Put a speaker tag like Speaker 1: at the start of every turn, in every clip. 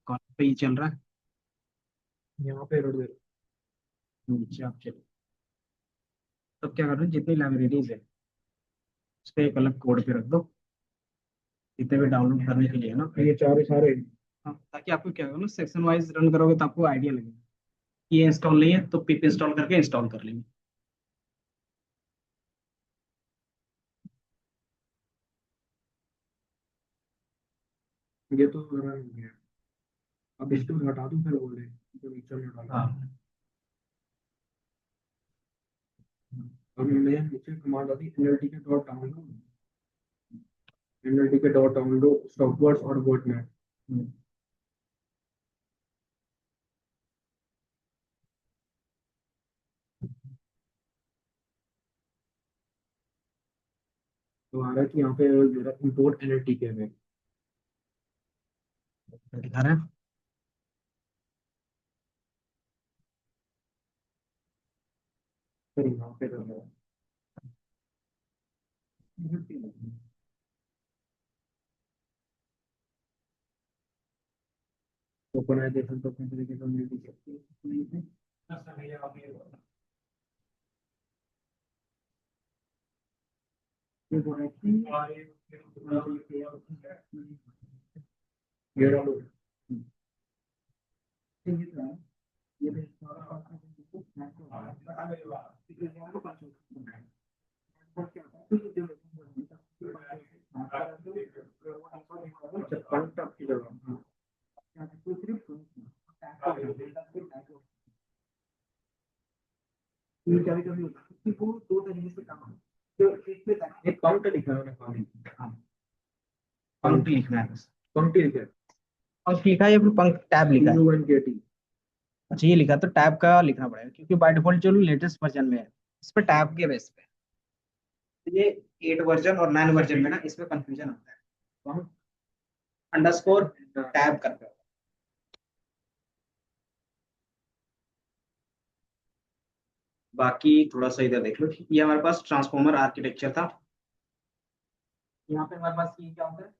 Speaker 1: कौन पे ही चल रहा है?
Speaker 2: यहाँ पे रोड दे।
Speaker 1: नीचे आप चलो। तब क्या करो, जितनी लाइब्रेरीज है उस पर एक अलग कोड पे रख दो, जितने भी डाउनलोड करने के लिए है ना।
Speaker 2: ये चार सारे।
Speaker 1: हाँ, ताकि आपको क्या करो, सेक्शन वाइज रन करोगे तो आपको आइडिया लगेगा। ये इंस्टॉल नहीं है तो पिप इंस्टॉल करके इंस्टॉल कर लेंगे।
Speaker 2: ये तो रन हो गया। अब इसको हटा दूं फिर बोले जो नीचे में डाला।
Speaker 1: हाँ।
Speaker 2: अब मैं नीचे कमांड आती एनएलटी के डॉट डाउनलोड, एनएलटी के डॉट डाउनलोड स्टॉपवर्ड्स और वर्डनेट।
Speaker 1: हम्म।
Speaker 2: तो आ रहा है कि यहाँ पे मेरा इंपोर्ट एनएलटी के में।
Speaker 1: दिखा रहा है।
Speaker 2: फिर यहाँ पे कर रहा टोकनाइजेशन तो अपने तरीके से मिल भी सकती है। ये बोल रहा है कि ये डालो। ये तो है। ये भी सारा एक काउंटर लिखा है उन्होंने।
Speaker 1: हाँ, पंक्ति
Speaker 2: पंक्ति।
Speaker 1: लिखना है बस।
Speaker 2: पंक्ति लिखा है।
Speaker 1: पंक्ति लिखा है या फिर पंक्ति टैब लिखा है?
Speaker 2: UNKT।
Speaker 1: अच्छा, ये लिखा है, तो टैब का लिखना पड़ेगा क्योंकि बाय डिफॉल्ट जो लेटेस्ट वर्जन में है इस पर टैब के बेस पे। तो ये 8 वर्जन और 9 वर्जन में ना इसमें कंफ्यूजन आता है, तो हम अंडरस्कोर टैब करते हैं। बाकी थोड़ा सा इधर देख लो, ये हमारे पास ट्रांसफॉर्मर आर्किटेक्चर था। यहाँ पे हमारे पास ये क्या होता है,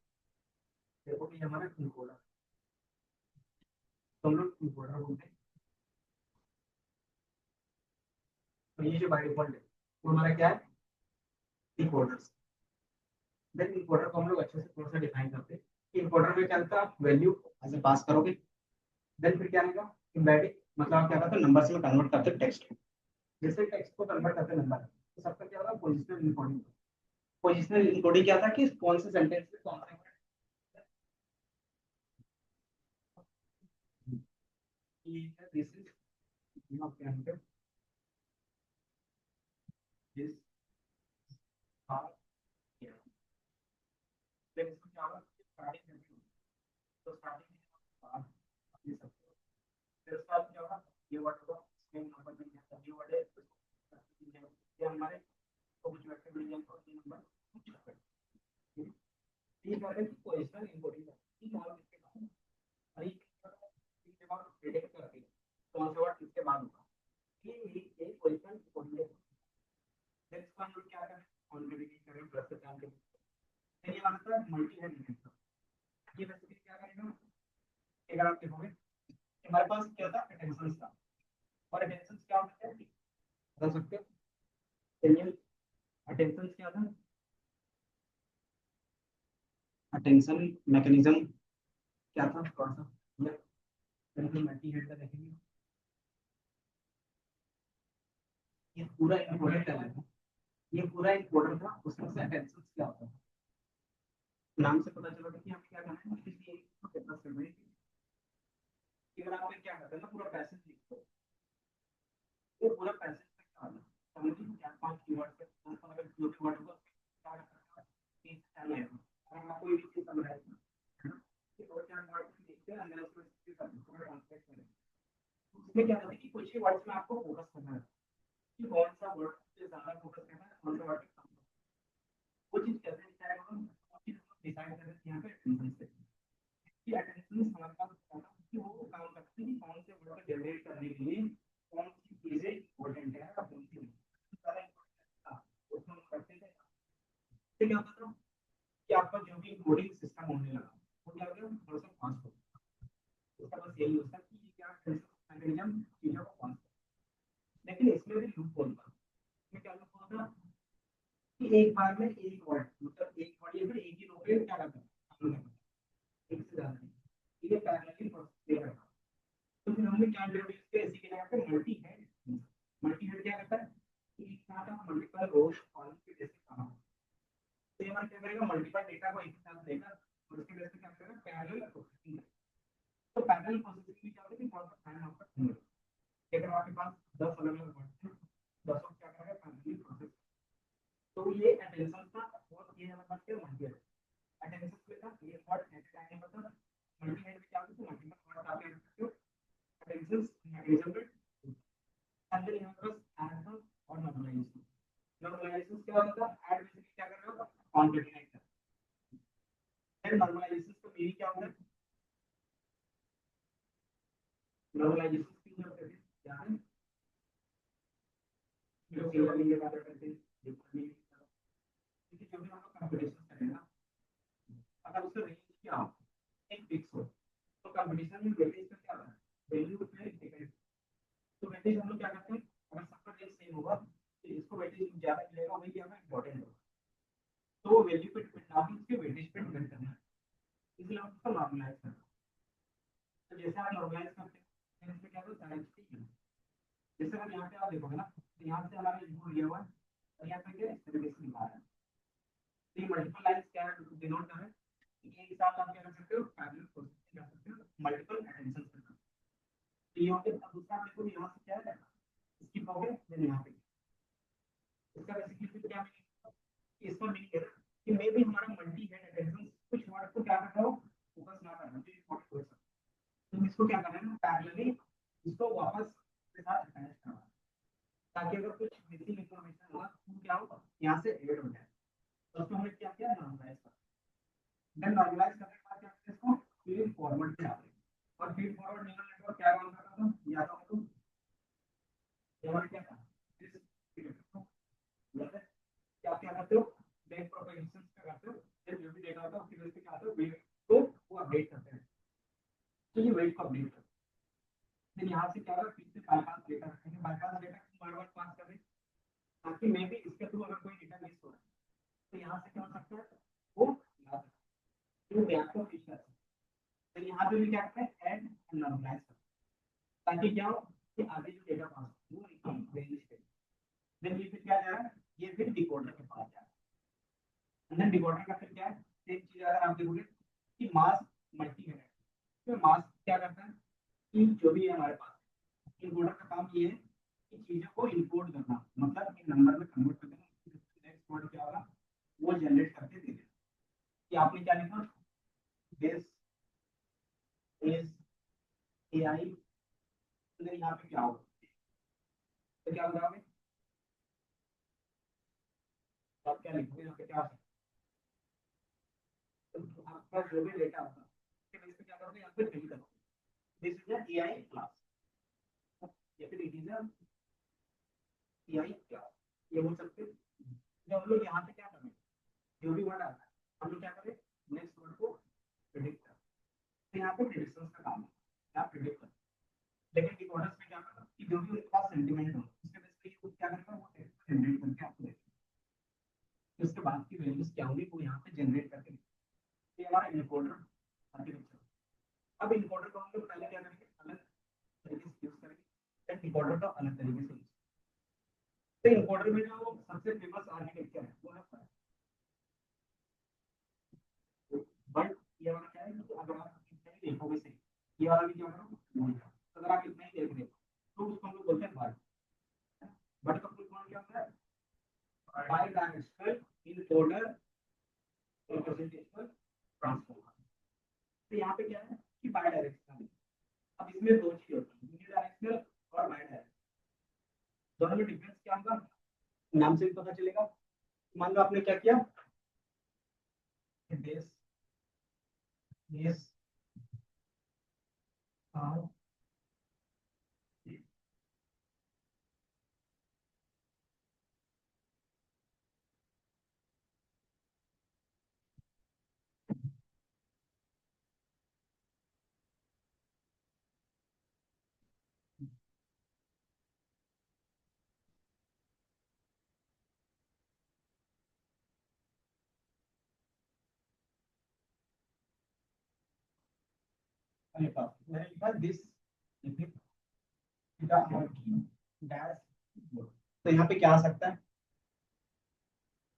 Speaker 1: देखो कि हमारा इनकोडर, तो हम लोग इनकोडर बोलते हैं। तो ये जो बाय डिफॉल्ट है वो हमारा क्या है, इनकोडर्स। देन इनकोडर को हम लोग अच्छे से थोड़ा सा डिफाइन करते हैं कि इनकोडर में क्या होता है, आप वैल्यू ऐसे पास करोगे। देन फिर क्या आएगा, एम्बेडिंग, मतलब आप क्या करते हो, नंबर्स में कन्वर्ट करते हो टेक्स्ट को। जैसे टेक्स्ट को कन्वर्ट करते हैं नंबर, तो सबका क्या होगा, पोजिशनल इनकोडिंग। पोजिशनल इनकोडिंग क्या था कि कौन से सेंटेंस में कौन सा this is not candidate, this are here. Then इसमें क्या होगा, स्टार्टिंग में, तो स्टार्टिंग में ये सब, फिर उसके बाद क्या होगा, ये वर्ड होगा, स्ट्रिंग नंबर मिल जाता है, ये वर्ड है, ये हमारे को कुछ वेक्टर मिल जाएगा और ये नंबर कुछ वेक्टर। ये क्या है कि पोजिशनल इनकोडिंग है, ये मान इसके बाद और ये बाद प्रेडिक्ट करती है कौन सा वर्ड इसके बाद होगा। ये पोजिशनल इनकोडिंग है। फिर इसको हम लोग क्या करें, कॉन्फ़िगरेशन करें, प्लस से काम करें। फिर ये हमारे पास मल्टी है डिटेक्टर। ये बेसिकली क्या करेगा, अगर आप देखोगे हमारे पास क्या था, अटेंशन था। और अटेंशन क्या होता है बता सकते हो, अटेंशन क्या था, अटेंशन मैकेनिज्म क्या था, थोड़ा सा मल्टी हेड का देखेंगे। ये पूरा इंपॉर्टेंट है, ये पूरा इंपॉर्टेंट था, उसमें से अटेंशन क्या होता है। नाम से पता चला कि हमें क्या करना है, किसी एक को कितना करना है। अगर आप क्या करते हैं ना, पूरा पैसेज लिखते हो, ये पूरा पैसेज में क्या होगा, समझिए 4-5 कीवर्ड से अगर जो भी वर्ड होगा स्टार्ट करना है, अगर मैं कोई भी चीज समझाई है ना, ये 2-4 वर्ड लिखते हैं, अंदर उसको ट्रांसलेट करें। उसमें क्या होता है कि कुछ ही वर्ड्स में आपको फोकस करना है कि कौन सा वर्ड पे ज्यादा फोकस करना है, कौन सा वर्ड पे कम। वो चीज कैसे डिसाइड होगा, वो चीज डिसाइड करते हैं यहाँ पे अटेंशन से, कि अटेंशन हमारे पास होता है कि वो काम करते हैं कि कौन से वर्ड को जनरेट करने के लिए कौन सी चीजें इंपॉर्टेंट है और कौन सी नहीं। सारा important उसमें हम करते थे। फिर क्या होता था कि आपका जो भी कोडिंग सिस्टम होने लगा वो क्या हो गया, थोड़ा सा फास्ट हो गया। उसका बस यही होता है कि ये क्या मैकेनिज्म चीजों को कौन, लेकिन इसमें भी लूप होल था। इसमें क्या लूप होता कि एक बार में एक वर्ड मतलब एक वर्ड या फिर एक ही रो पे क्या करता है, एक से ज्यादा नहीं, ये पैरेलली प्रोसेस कर रहा है। तो फिर हमने क्या इंट्रोड्यूस किया इसी के लिए मल्टी हेड। मल्टी हेड क्या करता है कि एक साथ हम मल्टीपल रोज कॉलम के जैसे काम, तो ये हमारा क्या करेगा मल्टीपल डेटा को एक साथ लेकर और उसके बेस पे क्या करेगा पैरेलल प्रोसेसिंग। तो पैरेलल प्रोसेसिंग में क्या होता है कि थोड़ा सा टाइम आपका कम लगता है। अगर आपके पास 10 अलग अलग वर्ड हैं, 10 को क्या करेगा पैरेलली प्रोसेस, तो ये अटेंशन का और ये हमारे पास क्या मल्टी हेड अटेंशन में था ये वर्ड एट टाइम मतलब मल्टी हेड में क्या होता है मल्टीपल वर्ड आप ऐड करते हो अटेंशन मैकेनिज्म में। अंदर यहाँ पर ऐड और नॉर्मलाइजेशन। नॉर्मलाइजेशन क्या होता है ऐड बेसिकली क्या कर रहे हो कॉन्केटिनेट कर, फिर नॉर्मलाइजेशन का मीनिंग क्या होता है, नॉर्मलाइजेशन की जो करते हैं क्या है जो लर्निंग के बारे में करते हैं क्योंकि जब भी हम लोग कंपटीशन करें ना अगर उसका रेंज क्या हो एक फिक्स हो तो कंपटीशन में वेटेज का क्या होता है वैल्यू पे डिपेंड। तो वेटेज हम लोग क्या करते हैं अगर सबका रेंज सेम होगा तो इसको वेटेज ज्यादा मिलेगा वही क्या है इंपॉर्टेंट होगा, तो वो वैल्यू पे डिपेंड ना उसके वेटेज पे डिपेंड करना है, इसलिए हम उसको नॉर्मलाइज करते हैं। तो जैसे आप नॉर्मलाइज करते हैं इसमें क्या होता है जैसे अगर यहाँ पे आप देखोगे ना तो यहाँ से हमारा इनपुट दिया हुआ है और यहाँ पे क्या इस तरीके से लिखा है, तो ये मल्टीपल लाइंस क्या डिनोट कर रहे हैं एक साथ आप क्या कर सकते हो पैरेलल प्रोसेसिंग कर सकते हो मल्टीपल अटेंशन कर सकते हो। तो ये होते अब दूसरा देखो यहाँ से क्या है स्किप हो गया देन यहाँ पे इसका बेसिकली क्या मीनिंग इसका मीनिंग है कि मे भी हमारा मल्टी हेड अटेंशन कुछ वर्ड को क्या कर रहा हो फोकस ना करना तो इम्पोर्टेंट हो सकता है, तो इसको क्या करना है पैरेलली इसको वापस के साथ अटैच करना ताकि अगर कुछ मिसिंग इन्फॉर्मेशन होगा तो क्या हो यहाँ से ऐड हो जाए। तो उसको हमने क्या किया नॉर्मलाइज कर, देन नॉर्मलाइज करने के बाद क्या करते हैं इसको फीड फॉरवर्ड पे डालते हैं और फीड फॉरवर्ड न्यूरल नेटवर्क क्या काम करता था या तो हम लोग क्या था क्या क्या करते हो बैक प्रोपेगेशन का करते हो फिर जो भी डेटा होता है उसकी वजह से क्या होता है वेट को वो अपडेट करते हैं, तो ये वेट को अपडेट करते हैं। फिर यहाँ से क्या होगा फिर से बाईपास डेटा रखेंगे बाईपास डेटा बार बार पास कर रहे ताकि मे भी इसके थ्रू अगर कोई डेटा मिस हो रहा है तो यहाँ से क्या हो सकता है वो याद तो बैक को फीड कर सकते हैं। तो यहाँ पे भी क्या करते हैं ऐड एंड नॉर्मलाइज करते हैं ताकि क्या हो कि आगे जो डेटा पास हो वो एकदम रेंज पे देन ये फिर क्या जा रहा है ये फिर डिकोडर के पास जा रहा है देन डिकोडर का फिर क्या है सेम चीज अगर आप देखोगे कि मास मल्टी है तो मास क्या करता है कि जो भी है हमारे पास इनकोडर का काम ये है कि चीजों को इनकोड करना मतलब कि नंबर में कन्वर्ट कर देना नेक्स्ट वर्ड क्या होगा वो जनरेट करके दे देना कि आपने क्या लिखा दिस इज एआई तो यहाँ पे क्या होगा तो क्या होगा आप क्या लिखोगे यहाँ पे क्या होगा तो आपका जो भी डेटा होगा उसके बेस पे क्या करोगे यहाँ पे फिल करोगे दिस इज एआई क्लास या फिर इट इज एआई क्लास ये बोल सकते हैं। जब हम लोग यहाँ पे क्या करें जो भी वर्ड आता है हम लोग क्या करें नेक्स्ट वर्ड को प्रिडिक्ट करें तो यहाँ पे प्रिडिक्शन का काम है आप प्रिडिक्ट करें लेकिन डिकोडर्स में क्या करना कि जो भी उनके पास सेंटीमेंट हो उसके बेस पे वो क्या करता है वो टेक्स्ट जनरेट करके आपको देता है उसके बाद की वैल्यूज क्या होंगी वो यहाँ पे जनरेट करके ये हमारा इनकोडर आर्किटेक्चर। अब इनकोडर को हम लोग पहले क्या करेंगे अलग तरीके से यूज करेंगे फिर डिकोडर का अलग तरीके से यूज तो इनकोडर में जो सबसे फेमस आर्किटेक्चर है वो है बट ये वाला क्या है कि अगर आप इतना ही देखोगे सही ये वाला भी क्या करो अगर आप इतना ही देख रहे हो तो उसको हम लोग बोलते हैं बट का फुल फॉर्म क्या होता है by directional encoder representational transformer. तो यहाँ पे क्या है कि बाई डायरेक्शनल अब इसमें दो चीज होती है यूनिडायरेक्शनल और बाई डायरेक्शनल दोनों में डिफरेंस क्या होगा नाम से भी पता चलेगा। मान लो आपने क्या किया दिस इज हाउ लिखा मैंने लिखा दिस थीटा आर की डैश बोल। तो यहाँ पे क्या आ सकता है,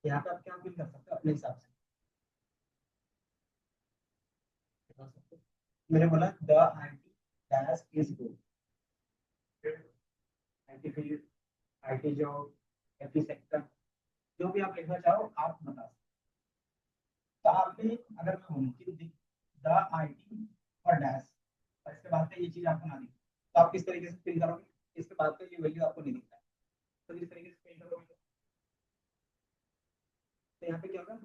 Speaker 1: यहाँ पे आप क्या फिल कर सकते हो अपने हिसाब से बता सकते हो। मैंने बोला the IT dash is good, IT field, IT job, IT sector, जो भी आप लिखना चाहो आप बता सकते हो। तो आपने अगर मैं बोलूँ कि द आईटी और डैश और इसके बाद में ये चीज आपको ना दिखे तो आप किस तरीके से फिल करोगे, इसके बाद में ये वैल्यू आपको नहीं दिखता है तो किस तरीके से फिल करोगे। तो यहाँ पे क्या होगा,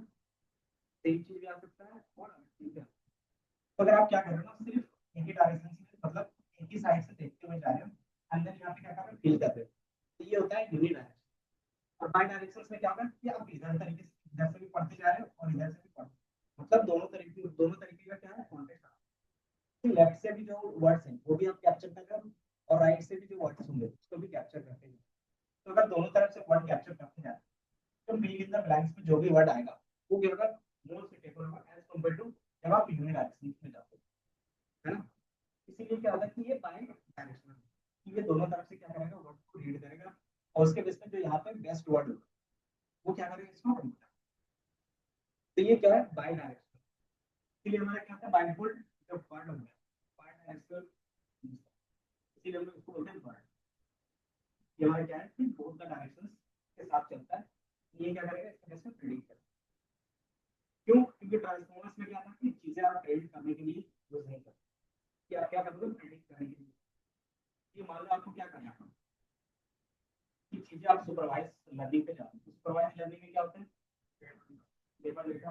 Speaker 1: सेम चीज भी आ सकता है और ठीक है। तो अगर आप क्या कर रहे हो ना, सिर्फ एक ही डायरेक्शन से मतलब एक ही साइड से देखते हुए जा रहे हो, अंदर यहाँ पे क्या कर रहे हो फिल कर रहे हो, तो ये होता है यूनि डायरेक्शन। और बाई डायरेक्शन में क्या होगा कि आप इधर तरीके से इधर से भी पढ़ते जा रहे हो और इधर से भी पढ़ते, मतलब दोनों तरीके का क्या है कॉन्टेक्स्ट। लेफ्ट से भी जो वर्ड्स हैं वो भी आप कैप्चर कर रहे हो और राइट से भी जो वर्ड्स होंगे उसको भी कैप्चर करते हैं। तो अगर दोनों तरफ से वर्ड कैप्चर करते हैं तो फिल इन द ब्लैंक्स में जो भी वर्ड आएगा वो क्या होगा, मोर सुटेबल होगा एज कंपेयर टू जब आप यूनिट डायरेक्शन में जाते हो, है ना। इसीलिए क्या होता है कि ये बाय डायरेक्शनल, कि ये दोनों तरफ से क्या करेगा वर्ड को रीड करेगा और उसके बेस पे जो यहाँ पे बेस्ट वर्ड होगा वो क्या करेगा इसको रीड करेगा। तो ये क्या है बाय डायरेक्शनल। इसलिए हमारा क्या होता है बाय डिफॉल्ट जब वर्ड हो गया बाय डायरेक्शनल, इसीलिए हम इसको बोलते हैं वर्ड। ये हमारा क्या है कि बोथ द डायरेक्शंस के साथ चलता है। ये क्या करेगा इसके बेस पे प्रेडिक्ट करेगा। क्यों, क्योंकि ट्रांसफॉर्मर्स में क्या था कि चीजें आप प्रेडिक्ट करने के लिए यूज नहीं करते, कि आप क्या करोगे प्रेडिक्ट करने के लिए। ये मान लो आपको क्या करना है कि चीजें आप सुपरवाइज लर्निंग पे जाते हैं। सुपरवाइज लर्निंग में क्या होता है लेबल डेटा,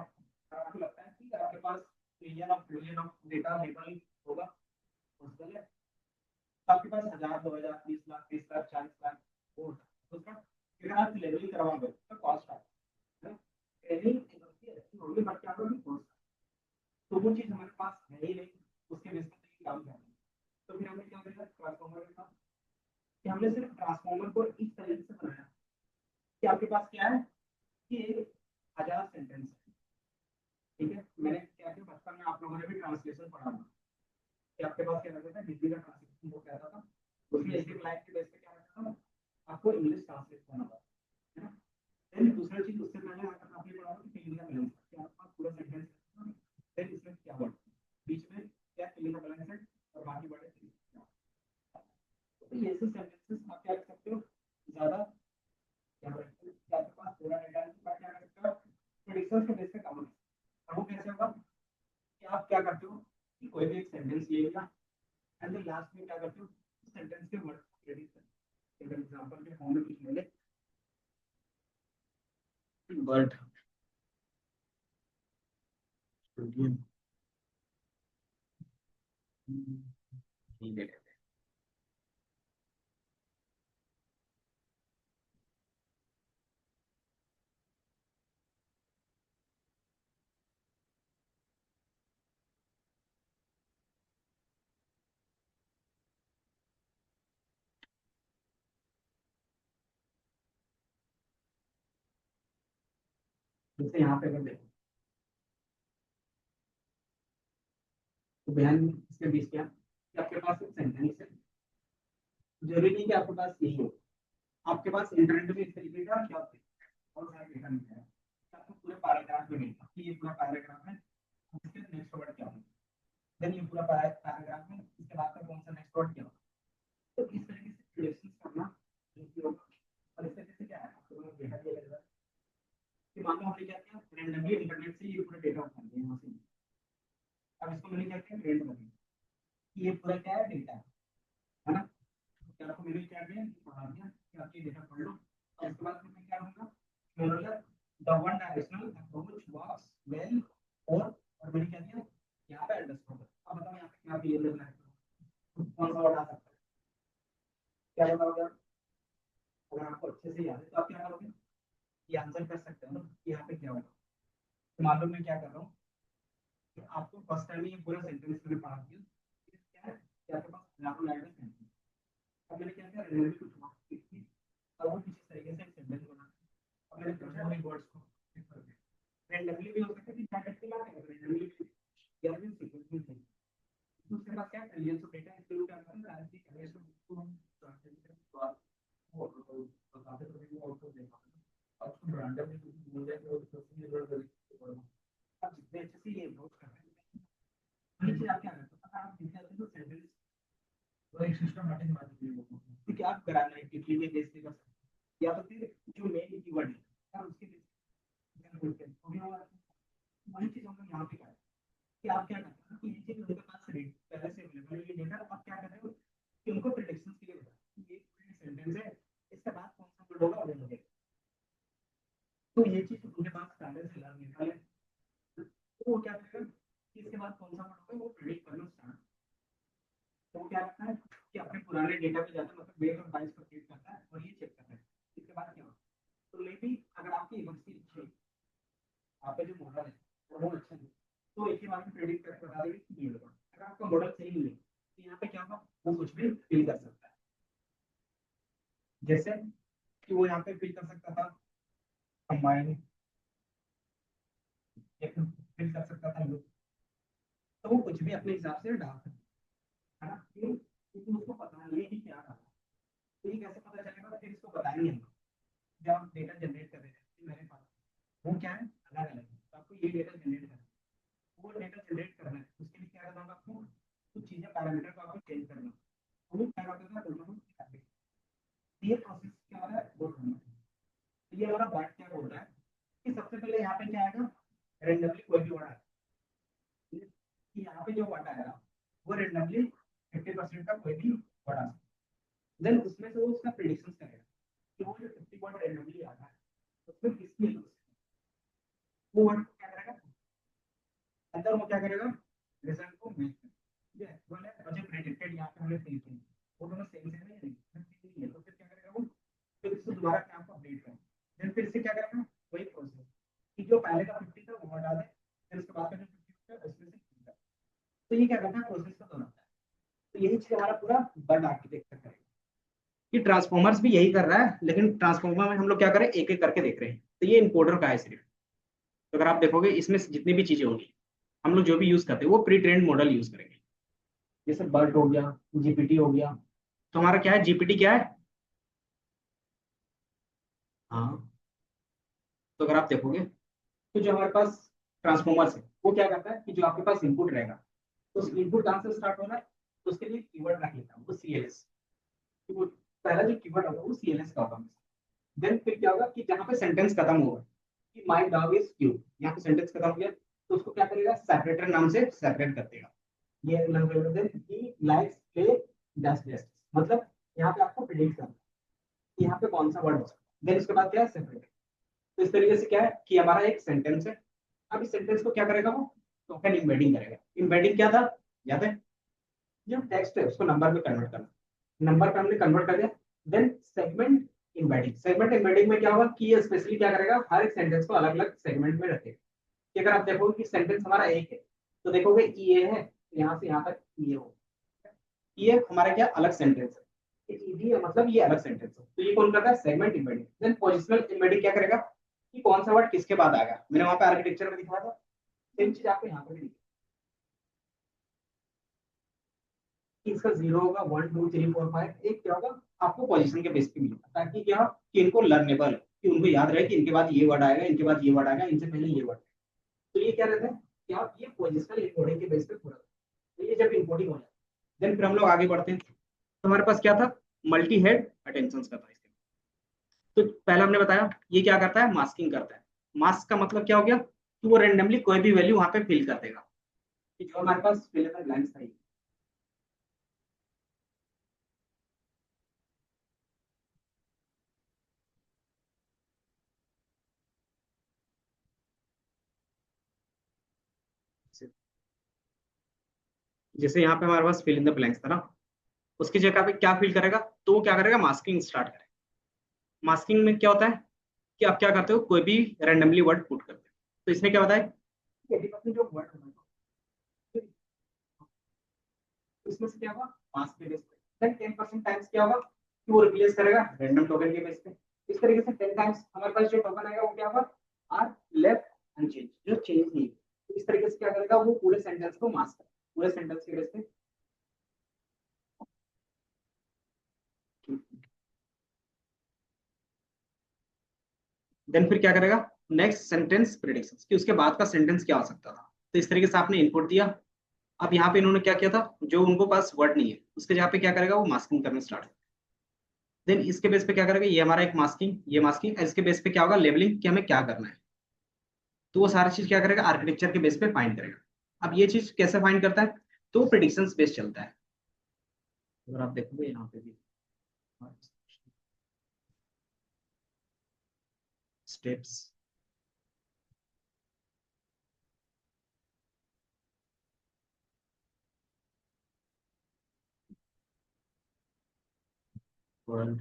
Speaker 1: आपको लगता है कि आपके पास ट्रिलियन ऑफ डेटा लेबल होगा पॉसिबल है, तो आपके पास 1000 2000 20 लाख 30 लाख 40 लाख वो उसका अगर आप लेबलिंग करवाओगे तो कॉस्ट आता है। ट्रेनिंग अच्छी होगी बट क्या होगी कॉस्ट, तो वो चीज हमारे पास है ही नहीं, उसके बेस पर काम करना है। तो फिर हमने क्या किया ट्रांसफॉर्मर के साथ कि हमने सिर्फ ट्रांसफॉर्मर को इस तरीके से बनाया कि आपके पास क्या है कि 1000 सेंटेंस है, ठीक है। मैंने क्या किया बचपन में आप लोगों ने भी ट्रांसलेशन पढ़ा होगा कि आपके पास क्या रहता था हिंदी का ट्रांसलेशन वो कहता था, उसमें एक एक लाइन के बेस पे क्या रहता था आपको इंग्लिश ट्रांसलेट करना था, है ना। देन दूसरा चीज उससे पहले अगर आपने पढ़ा होगा कि फिलिंग द ब्लैंक्स, कि आपके पास पूरा सेंटेंस है देन इसमें क्या वर्ड बीच में क्या फिलिंग द ब्लैंक्स है और बाकी वर्ड है। तो ये ऐसे सेंटेंसेस आप क्या कर सकते हो ज्यादा क्या रखते हो कि आपके पास पूरा डेटा है तो क्या कर सकते हो प्रेडिक्शंस के बेस पे काम करते हो। वो कैसे होगा कि आप क्या करते हो कि कोई भी एक सेंटेंस ले लिया एंड देन लास्ट में क्या करते हो सेंटेंस के वर्ड को प्रेडिक्ट करते हो। एग्जांपल के फॉर्म में कुछ ले ले बट ले लेते हैं। जैसे यहाँ पे अगर देखो तो बयान इसके बीच में कि आपके पास एक सेंटेंस है, जरूरी नहीं कि आपके पास यही हो, आपके पास इंटरनेट में इस तरीके का क्या होता है बहुत सारा डेटा मिलता है, आपको पूरे पैराग्राफ में मिलता है कि ये पूरा पैराग्राफ है इसके नेक्स्ट वर्ड क्या होगा, देन ये पूरा पैराग्राफ में इसके बाद में कौन सा नेक्स्ट वर्ड क्या होगा। तो इस तरीके से प्रेडिक्शन करना जो होगा और इस तरीके से क्या है आपको डेटा दिया जाएगा कि मान लो हमने क्या किया रैंडमली इंटरनेट से ये पूरा डेटा उठा लिया यहाँ से। अब इसको मैंने क्या किया ट्रेंड कर दिया कि ये पूरा क्या है डेटा है ना। क्या आपको मेरे क्या है पढ़ा दिया कि आप ये डेटा पढ़ लो और इसके बाद मैं क्या करूँगा मतलब the one directional approach works well और मैंने क्या दिया यहाँ पे अंडरस्कोर। अब बताओ यहाँ पे क्या क्लियर करना है कौन सा वर्ड आ सकता है क्या बताओगे आप, अगर आपको अच्छे से याद है तो आप क्या करोगे ये आंसर कर सकते हो ना कि यहाँ पे क्या होगा। तो मान लो मैं क्या कर रहा हूँ कि आपको फर्स्ट टाइम ये पूरा सेंटेंस मैंने पढ़ा दिया क्या है कि आपके पास हजारों लाइन है सेंटेंस। अब मैंने क्या किया रैंडमली कुछ वर्ड्स पिक किए और वो किसी तरीके से एक सेंटेंस बना अब मैंने पूछा उन वर्ड्स को पिक कर दिया। रैंडमली भी हो सकता है कि क्या करके लाना है रैंडमली या फिर सीक्वेंस में सही। उसके बाद क्या है ट्रिलियंस ऑफ डेटा इंक्लूड करता है डायरेक्टली कैसे उसको हम और बताते तो भी और तो देखा अब तुम रैंडमली बोल जाए तो उसकी जरूरत है अब जितने अच्छे से ये अप्रोच कर रहे हैं वही चीज आप क्या करते हो आप दिखाते हो सेंटेंस वो एक सिस्टमैटिक मैनेजमेंट होता है कि आप ग्रामेटिकली भी बेस कर सकते हैं या तो फिर जो मेन कीवर्ड है आप उसके वही चीज हम लोग यहाँ पे करें कि आप क्या करते हो कि ये चीज उनके पास पहले से अवेलेबल है ये डेटा आप क्या कर रहे हो कि उनको प्रेडिक्शंस के लिए बताओ कि ये सेंटेंस है इसके बाद कौन सा वर्ड होगा वो मुझे तो ये चीज उनके पास पहले से अवेलेबल है तो वो क्या करेगा कि इसके बाद कौन सा वर्ड होगा वो प्रेडिक्ट करना स्टार्ट तो वो क्या करता है कि अपने पुराने डेटा पे जाता है मतलब बेस और बाइस पर क्लिक करता है और ये चेक करता है इसके बाद क्या होगा तो मे बी अगर आपकी यूनिवर्सिटी अच्छी है आपका जो मॉडल है वो अच्छा है तो एक ही बार में प्रेडिक्ट करके बता देगी कि ये होगा अगर आपका मॉडल सही नहीं है तो यहाँ पे क्या होगा वो कुछ भी फिल कर सकता है जैसे कि वो यहाँ पे फिल कर सकता था कंबाइन फिल कर सकता था loop। तो वो कुछ भी अपने हिसाब से डाल सकता है ना क्यों क्योंकि उसको पता नहीं है कि क्या डालना तो ये कैसे पता चलेगा फिर इसको बताएंगे हम जब आप डेटा जनरेट कर रहे हैं मेरे पास वो क्या है अलग अलग है तो आपको ये डेटा जनरेट करना है वो डेटा जनरेट करना है उसके लिए क्या करना होगा आपको कुछ चीजें पैरामीटर को आपको चेंज करना वो क्या करता है ये प्रोसेस क्या हो रहा है वो करना तो ये हमारा बात क्या बोल रहा है कि सबसे पहले यहाँ पे क्या आएगा रेंडमली कोई भी वर्ड आएगा कि यहाँ पे जो वर्ड आएगा वो रेंडमली 50% का कोई भी वर्ड आ देन उसमें से वो उसका प्रेडिक्शन करेगा कि वो जो 50 वर्ड रेंडमली आ रहा है उसमें किसमें वो वर्ड क्या करेगा अंदर वो क्या करेगा रिजल्ट को मैच ठीक है बोले और जो प्रेडिक्टेड यहाँ पे हमने फिल किया वो दोनों सेम सेम है नहीं है तो फिर क्या करेगा वो फिर इसको दोबारा क्या आपको अपडेट करें देन फिर से क्या करेगा वही प्रोसेस कि जो पहले का 50 था वो हटा दे फिर उसके बाद का जो 50 था उसमें से 50 तो ये क्या करता है प्रोसेस को दोहराता है तो यही चीज हमारा पूरा बग आर्किटेक्चर करेगा कि ट्रांसफॉर्मर्स भी यही कर रहा है लेकिन ट्रांसफॉर्मर में हम लोग क्या करें एक एक करके देख रहे हैं तो ये इनकोडर का है सिर्फ तो अगर आप देखोगे इसमें जितनी भी चीजें होंगी हम लोग जो भी यूज करते हैं वो प्री ट्रेंड मॉडल यूज करेंगे जैसे बर्ट हो गया जीपीटी हो गया तो हमारा क्या है जीपीटी क्या है हाँ तो अगर आप देखोगे तो जो हमारे पास ट्रांसफॉर्मर्स है वो क्या करता है कि जो आपके पास इनपुट रहेगा तो उस इनपुट कहाँ से स्टार्ट होना है तो उसके लिए कीवर्ड रख लेता हूँ वो सीएलएस तो पहला जो कीवर्ड होगा वो सीएलएस का होगा देन फिर क्या होगा कि जहाँ पे सेंटेंस खत्म होगा कि माय डॉग इज क्यूट यहाँ पे सेंटेंस खत्म हो गया तो उसको क्या करेगा सेपरेटर नाम से सेपरेट कर देगा ये then he likes play dust dust मतलब यहाँ पे आपको प्रेडिक्ट करना है यहाँ पे कौन सा वर्ड हो सकता है देन उसके बाद क्या है सेपरेटर तो इस तरीके से क्या है कि हमारा एक सेंटेंस है अब इस सेंटेंस को क्या करेगा वो टोकन इम्बेडिंग करेगा इम्बेडिंग क्या था याद है जो टेक्स्ट है उसको नंबर में कन्वर्ट करना नंबर पे हमने कन्वर्ट कर दिया देन सेगमेंट एम्बेडिंग में क्या होगा कि ये स्पेशली क्या करेगा हर एक सेंटेंस को अलग अलग सेगमेंट में रखेगा कि अगर आप देखोगे कि सेंटेंस हमारा एक है तो देखोगे ये है यहाँ से यहाँ तक ये हो ये हमारा क्या अलग सेंटेंस है ईडी है मतलब ये अलग सेंटेंस है तो ये कौन करता है segment embedding then positional embedding क्या करेगा कि कौन सा वर्ड किसके बाद आएगा मैंने वहां पे आर्किटेक्चर में दिखाया था सेम चीज आपको यहाँ पे भी दिखा इसका 0 होगा 1 2 3 4 5 एक क्या होगा आपको पोजीशन के बेस पे मिलेगा ताकि क्या कि इनको लर्नेबल कि उनको याद रहे कि इनके बाद ये वर्ड आएगा इनके बाद ये वर्ड आएगा इनसे पहले ये वर्ड तो ये क्या रहता है कि आप ये पोजिशनल इनकोडिंग के बेस पे पूरा तो ये जब इनकोडिंग हो जाए देन फिर हम लोग आगे बढ़ते हैं तो हमारे पास क्या था मल्टी हेड अटेंशन का था इसके तो पहला हमने बताया ये क्या करता है मास्किंग करता है मास्क का मतलब क्या हो गया कि वो रेंडमली कोई भी वैल्यू वहां पे फिल कर देगा कि जो हमारे पास फिल ब्लैंक्स था जैसे यहाँ पे हमारे पास फिल इन द ब्लैंक्स था ना उसकी जगह पे क्या फिल करेगा तो वो क्या करेगा मास्किंग स्टार्ट करेगा मास्किंग में क्या होता है कि आप क्या करते हो कोई भी रैंडमली वर्ड पुट करते हो तो इसने क्या बताया 80% जो वर्ड इसमें से क्या होगा मास्क के बेस पे देन 10% टाइम्स क्या होगा कि वो रिप्लेस करेगा रैंडम टोकन के बेस पे इस तरीके से 10 टाइम्स हमारे पास जो टोकन आएगा वो क्या होगा आर लेफ्ट अनचेंज जो चेंज नहीं तो इस तरीके से क्या करेगा वो पूरे सेंटेंस को मास्क पूरे सेंटेंस के बेस पे। देन फिर क्या करेगा, नेक्स्ट सेंटेंस प्रिडिक्शन, कि उसके बाद का सेंटेंस क्या हो सकता था। तो इस तरीके से आपने इनपुट दिया। अब यहाँ पे इन्होंने क्या किया था, जो उनको पास वर्ड नहीं है उसके जहाँ पे क्या करेगा, वो मास्किंग करना स्टार्ट। देन इसके बेस पे क्या करेगा, ये हमारा एक मास्किंग, ये मास्किंग, इसके बेस पे क्या होगा, लेबलिंग कि हमें क्या करना है। तो वो सारी चीज क्या करेगा, आर्किटेक्चर के बेस पे फाइंड करेगा। अब ये चीज कैसे फाइंड करता है, तो प्रिडिक्शन बेस चलता है। अगर आप देखोगे यहाँ पे भी स्टेप्स, वर्ल्ड,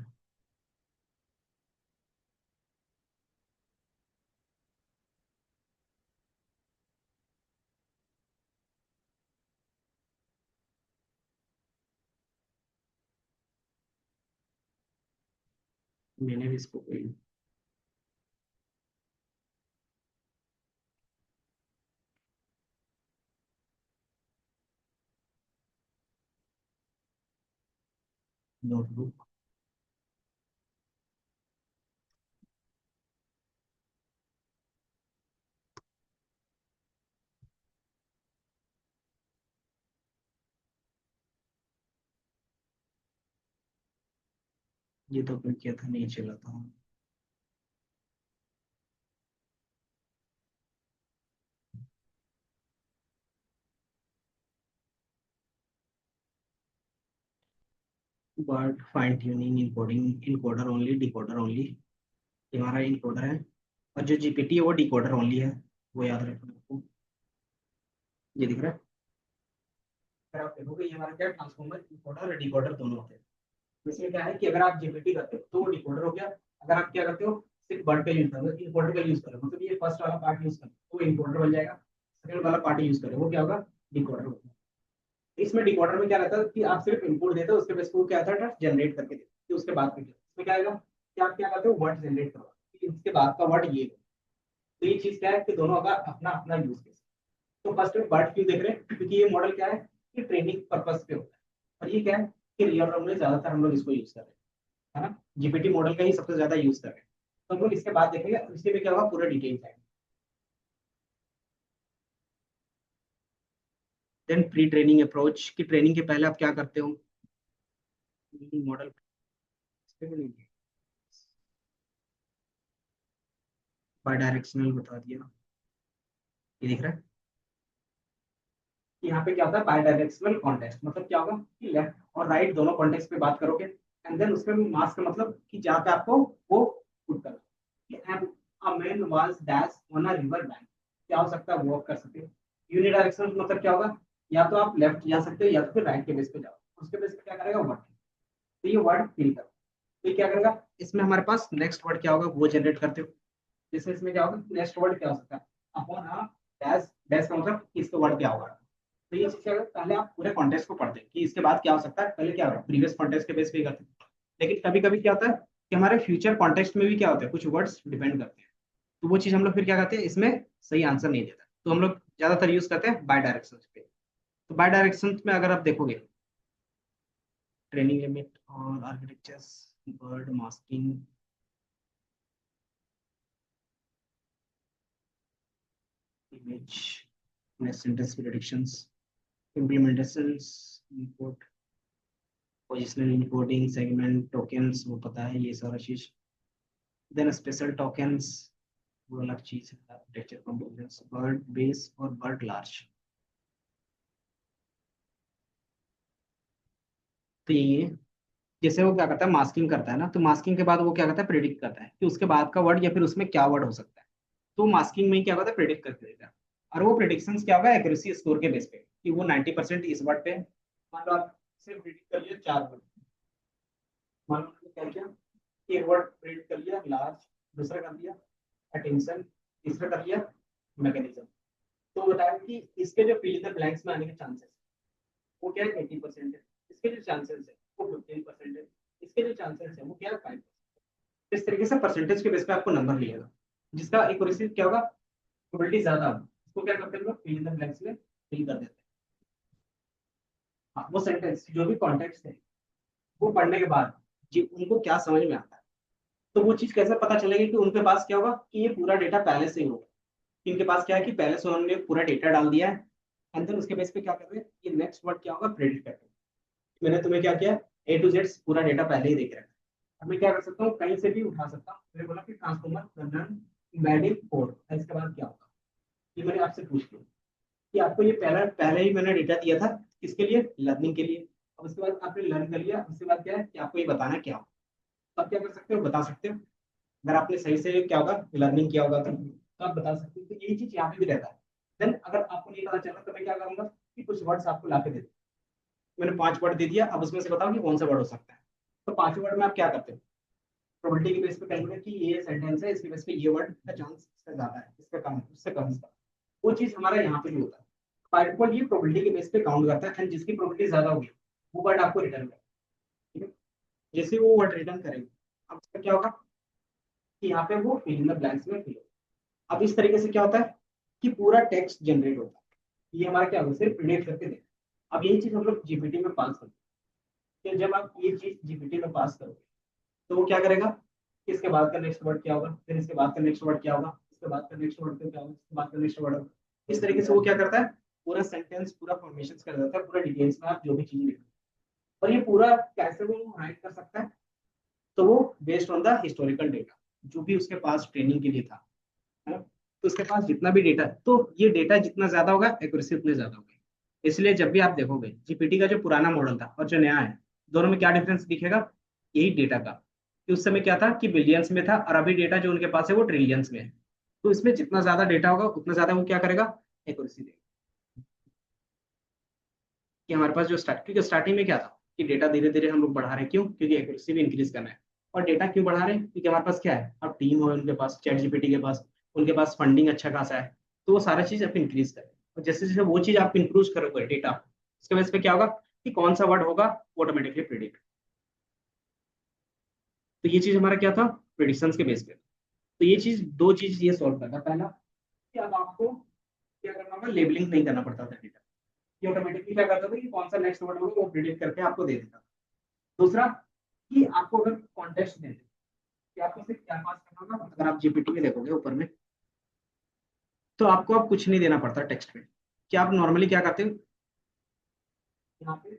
Speaker 1: मैंने भी इसको कोई नोटबुक, ये तो अपन किया था, नहीं चला था। But fine tuning, encoding, encoder only, decoder only, हमारा इनकोडर है। और जो जीपीटी है वो डिकोडर ओनली है, वो याद रखना आपको। ये दिख रहा है, अगर आप देखोगे ये हमारा क्या, ट्रांसफॉर्मर, इनकोडर और डिकोडर दोनों होते हैं। इसमें क्या है कि अगर आप जीपीटी करते हो तो वो डिकोडर हो गया। अगर आप क्या करते हो, सिर्फ वर्ड का यूज करो, इनकोडर का यूज करो, मतलब ये फर्स्ट वाला पार्ट यूज करो तो वो इनकोडर बन जाएगा। सेकंड वाला पार्ट यूज करो वो क्या होगा, डिकोडर होगा। इसमें डिकोडर में क्या रहता है कि आप सिर्फ इनपुट देते हो, उसके बेस पे वो क्या आता है, जनरेट करके देते हो। उसके बाद फिर इसमें क्या आएगा कि आप क्या करते हो, वर्ड जनरेट करो, इसके बाद का वर्ड ये। तो ये चीज क्या है कि दोनों का अपना अपना यूज केस। तो फर्स्ट में वर्ड क्यों देख रहे हैं, क्योंकि ये मॉडल क्या है कि ट्रेनिंग पर्पज पे होता है। और ये क्या है कि रियल वर्ल्ड में ज्यादातर हम लोग इसको यूज कर रहे हैं, है ना, जीपीटी मॉडल का ही सबसे ज्यादा यूज कर रहे हैं। तो हम लोग इसके बाद देखेंगे, इसके में क्या होगा, पूरा डिटेल्स आएंगे। देन प्री ट्रेनिंग अप्रोच, की ट्रेनिंग के पहले आप क्या करते हो, मॉडल बाय डायरेक्शनल बता दिया। ये दिख रहा है कि यहाँ पे क्या होता है, बाय डायरेक्शनल कॉन्टेक्स्ट, मतलब क्या होगा कि लेफ्ट और राइट दोनों कॉन्टेक्स्ट पे बात करोगे। एंड देन उसमें मास्क का मतलब कि जहाँ पे आपको वो पुट करना। And a man was dash on a river bank, क्या हो सकता है, वॉक कर सकते हो। यूनिडायरेक्शनल मतलब क्या होगा, या तो आप लेफ्ट जा सकते हो या तो फिर राइट के बेस पे जाओ। उसके बेस पे क्या करेगा, वर्ड। तो ये वर्ड फिल करो। तो ये क्या करेगा, इसमें हमारे पास नेक्स्ट वर्ड क्या होगा वो जनरेट करते हो। जैसे इसमें क्या होगा, नेक्स्ट वर्ड क्या हो सकता है, अपॉन अ डैश, डैश का मतलब इसका वर्ड क्या होगा। तो ये चीज क्या होगा, पहले आप पूरे कॉन्टेक्स्ट को पढ़ते हैं कि इसके बाद क्या हो सकता है, पहले क्या होगा, प्रीवियस कॉन्टेक्स्ट के बेस पे ही करते हैं। लेकिन कभी कभी क्या होता है कि हमारे फ्यूचर कॉन्टेक्स्ट में भी क्या होता है, कुछ वर्ड्स डिपेंड करते हैं। तो वो चीज हम लोग फिर क्या करते हैं, इसमें सही आंसर नहीं देता, तो हम लोग ज्यादातर यूज करते हैं बाय डायरेक्शन पे। तो बाय डायरेक्शन में अगर आप देखोगे, ट्रेनिंग लिमिट और architectures, word masking, image, sentence predictions, implementations, input, positional encoding, segment tokens, वो पता है ये सारा चीज। देन स्पेशल टोकन्स, वो अलग चीज है, आर्किटेक्चर कंपोनेंट्स, बर्ड बेस और बर्ड लार्ज। तो ये जैसे वो क्या करता है, मास्किंग करता है ना, तो मास्किंग के बाद वो क्या करता है, प्रिडिक्ट करता है कि उसके बाद का वर्ड या फिर उसमें क्या वर्ड हो सकता है। तो मास्किंग में क्या होता है, प्रिडिक्ट करके देता है। और वो प्रिडिक्शन क्या होगा, एक्यूरेसी स्कोर के बेस पे कि वो 90% इस वर्ड पे है। मान लो आप सिर्फ प्रिडिक्ट कर लिया 4 वर्ड, मान लो आपने क्या किया, एक वर्ड प्रिडिक्ट कर लिया लार्ज, दूसरा कर दिया अटेंशन, तीसरा कर लिया मैकेनिज्म। तो बताया कि इसके जो फिल इन द ब्लैंक्स में आने के चांसेस, वो क्या है, 80% है। इसके जो चांसेस है वो 15% है। इसके जो चांसेस है वो क्या है, 5%। इस तरीके से परसेंटेज के बेस पे आपको नंबर मिलेगा, जिसका एक्यूरेसी क्या होगा, प्रोबेबिलिटी ज्यादा होगी। इसको क्या करते हैं लोग, फिल इन द ब्लैंक्स में फिल कर देते हैं। हाँ, वो सेंटेंस जो भी कॉन्टेक्स्ट है वो पढ़ने के बाद जी उनको क्या समझ में आता है, तो वो चीज कैसे पता चलेगी कि उनके पास क्या होगा कि ये पूरा डेटा पहले से ही होगा। इनके पास क्या है कि पहले से उन्होंने पूरा डेटा डाल दिया है, एंड देन उसके बेस पे क्या कर रहे हैं, ये नेक्स्ट वर्ड क्या होगा प्रेडिक्ट करते हैं। मैंने तुम्हें क्या किया, ए टू जेड पूरा डेटा पहले ही देख रखा है। अब मैं क्या कर सकता हूँ, कहीं से भी उठा सकता हूँ। मैंने बोला कि ट्रांसफॉर्मर रन एम्बेडिंग कोड, इसके बाद क्या होगा, ये मैंने आपसे पूछ लिया कि आपको ये पहले ही मैंने डेटा दिया था, किसके लिए, लर्निंग के लिए। अब उसके बाद आपने लर्न कर लिया, उसके बाद क्या है कि आपको ये बताना क्या हो, तब क्या कर सकते हो, बता सकते हो। अगर आपने सही से क्या होगा लर्निंग किया होगा तो आप बता सकते हो। तो यही चीज यहाँ पे भी रहता है। देन अगर आपको नहीं पता चला तो मैं क्या करूंगा कि कुछ वर्ड्स आपको ला के दे दूं। मैंने 5 वर्ड दे दिया, अब उसमें से बताओ कि कौन सा वर्ड हो सकता है। तो 5 वर्ड में आप क्या करते हो, प्रोबेबिलिटी के बेस पे कहेंगे कि ये सेंटेंस है, इसके बेस पे ये वर्ड का चांस इसका ज्यादा है, इसका कम है, उससे कम इसका। वो चीज हमारा यहाँ पे भी होता है। बाय डिफॉल्ट ये प्रोबेबिलिटी के बेस पे काउंट करता है, एंड जिसकी प्रोबेबिलिटी ज्यादा होगी वो वर्ड आपको रिटर्न करेगा। ठीक है, जैसे वो वर्ड रिटर्न करेगा अब उसका क्या होगा कि यहाँ पे वो फिल इन द ब्लैंक्स में फिल। अब इस तरीके से क्या होता है कि पूरा टेक्स्ट जनरेट होता है। ये हमारा क्या होगा, सिर्फ प्रिडिक्ट करके दें। अब यही चीज हम लोग जीपीटी में पास करते हैं। जब आप ये चीज जीपीटी में पास करोगे तो वो क्या करेगा, इसके बाद का नेक्स्ट वर्ड क्या होगा, फिर इसके बाद का नेक्स्ट वर्ड क्या होगा, इसके बाद का नेक्स्ट वर्ड क्या होगा, इसके बाद का नेक्स्ट वर्ड होगा। इस तरीके से वो क्या करता है, पूरा सेंटेंस पूरा फॉर्मेशन कर देता है, पूरा डिटेल्स में आप जो भी चीज लिखो। और ये पूरा कैसे वो राइट कर सकता है, तो वो based on the historical data जो भी उसके पास ट्रेनिंग के लिए था, है ना। तो उसके पास जितना भी डेटा है, तो ये डेटा जितना ज्यादा होगा एक्यूरेसी उतनी ज्यादा होगी। इसलिए जब भी आप देखोगे जीपीटी का जो पुराना मॉडल था और जो नया है, दोनों में क्या डिफरेंस दिखेगा, यही डेटा का, कि उस समय क्या था कि बिलियंस में था, और अभी डेटा जो उनके पास है वो ट्रिलियंस में है। तो इसमें जितना ज्यादा डेटा होगा उतना ज्यादा वो क्या करेगा, एक्यूरेसी देगा। कि हमारे पास जो स्टार्ट, क्योंकि स्टार्टिंग में क्या था कि डेटा धीरे धीरे हम लोग बढ़ा रहे हैं, क्यों, क्योंकि एक्यूरेसी भी इंक्रीज करना है। और डेटा क्यों बढ़ा रहे हैं, क्योंकि हमारे पास क्या है, अब टीम है उनके पास, चैट जीपीटी के पास, उनके पास फंडिंग अच्छा खासा है। तो वो सारा चीज आप इंक्रीज करें, और जैसे जैसे वो चीज आप इंक्रूज करोगे डेटा, उसके बेस पे क्या होगा कि कौन सा वर्ड होगा वो ऑटोमेटिकली प्रिडिक्ट। तो ये चीज हमारा क्या था, प्रिडिक्शन के बेस पे। तो ये चीज, दो चीज ये सॉल्व करना, पहला कि अब आपको क्या करना होगा, लेबलिंग नहीं करना पड़ता था डेटा। ये ऑटोमेटिकली क्या करता था कि कौन सा नेक्स्ट वर्ड होगा वो प्रिडिक्ट करके आपको दे देता। दूसरा कि आपको अगर कॉन्टेक्स्ट दे दे कि आपको सिर्फ क्या पास करना होगा, अगर आप जीपीटी में देखोगे ऊपर में, तो आपको अब कुछ नहीं देना पड़ता टेक्स्ट में। कि आप नॉर्मली क्या करते हो, यहाँ पे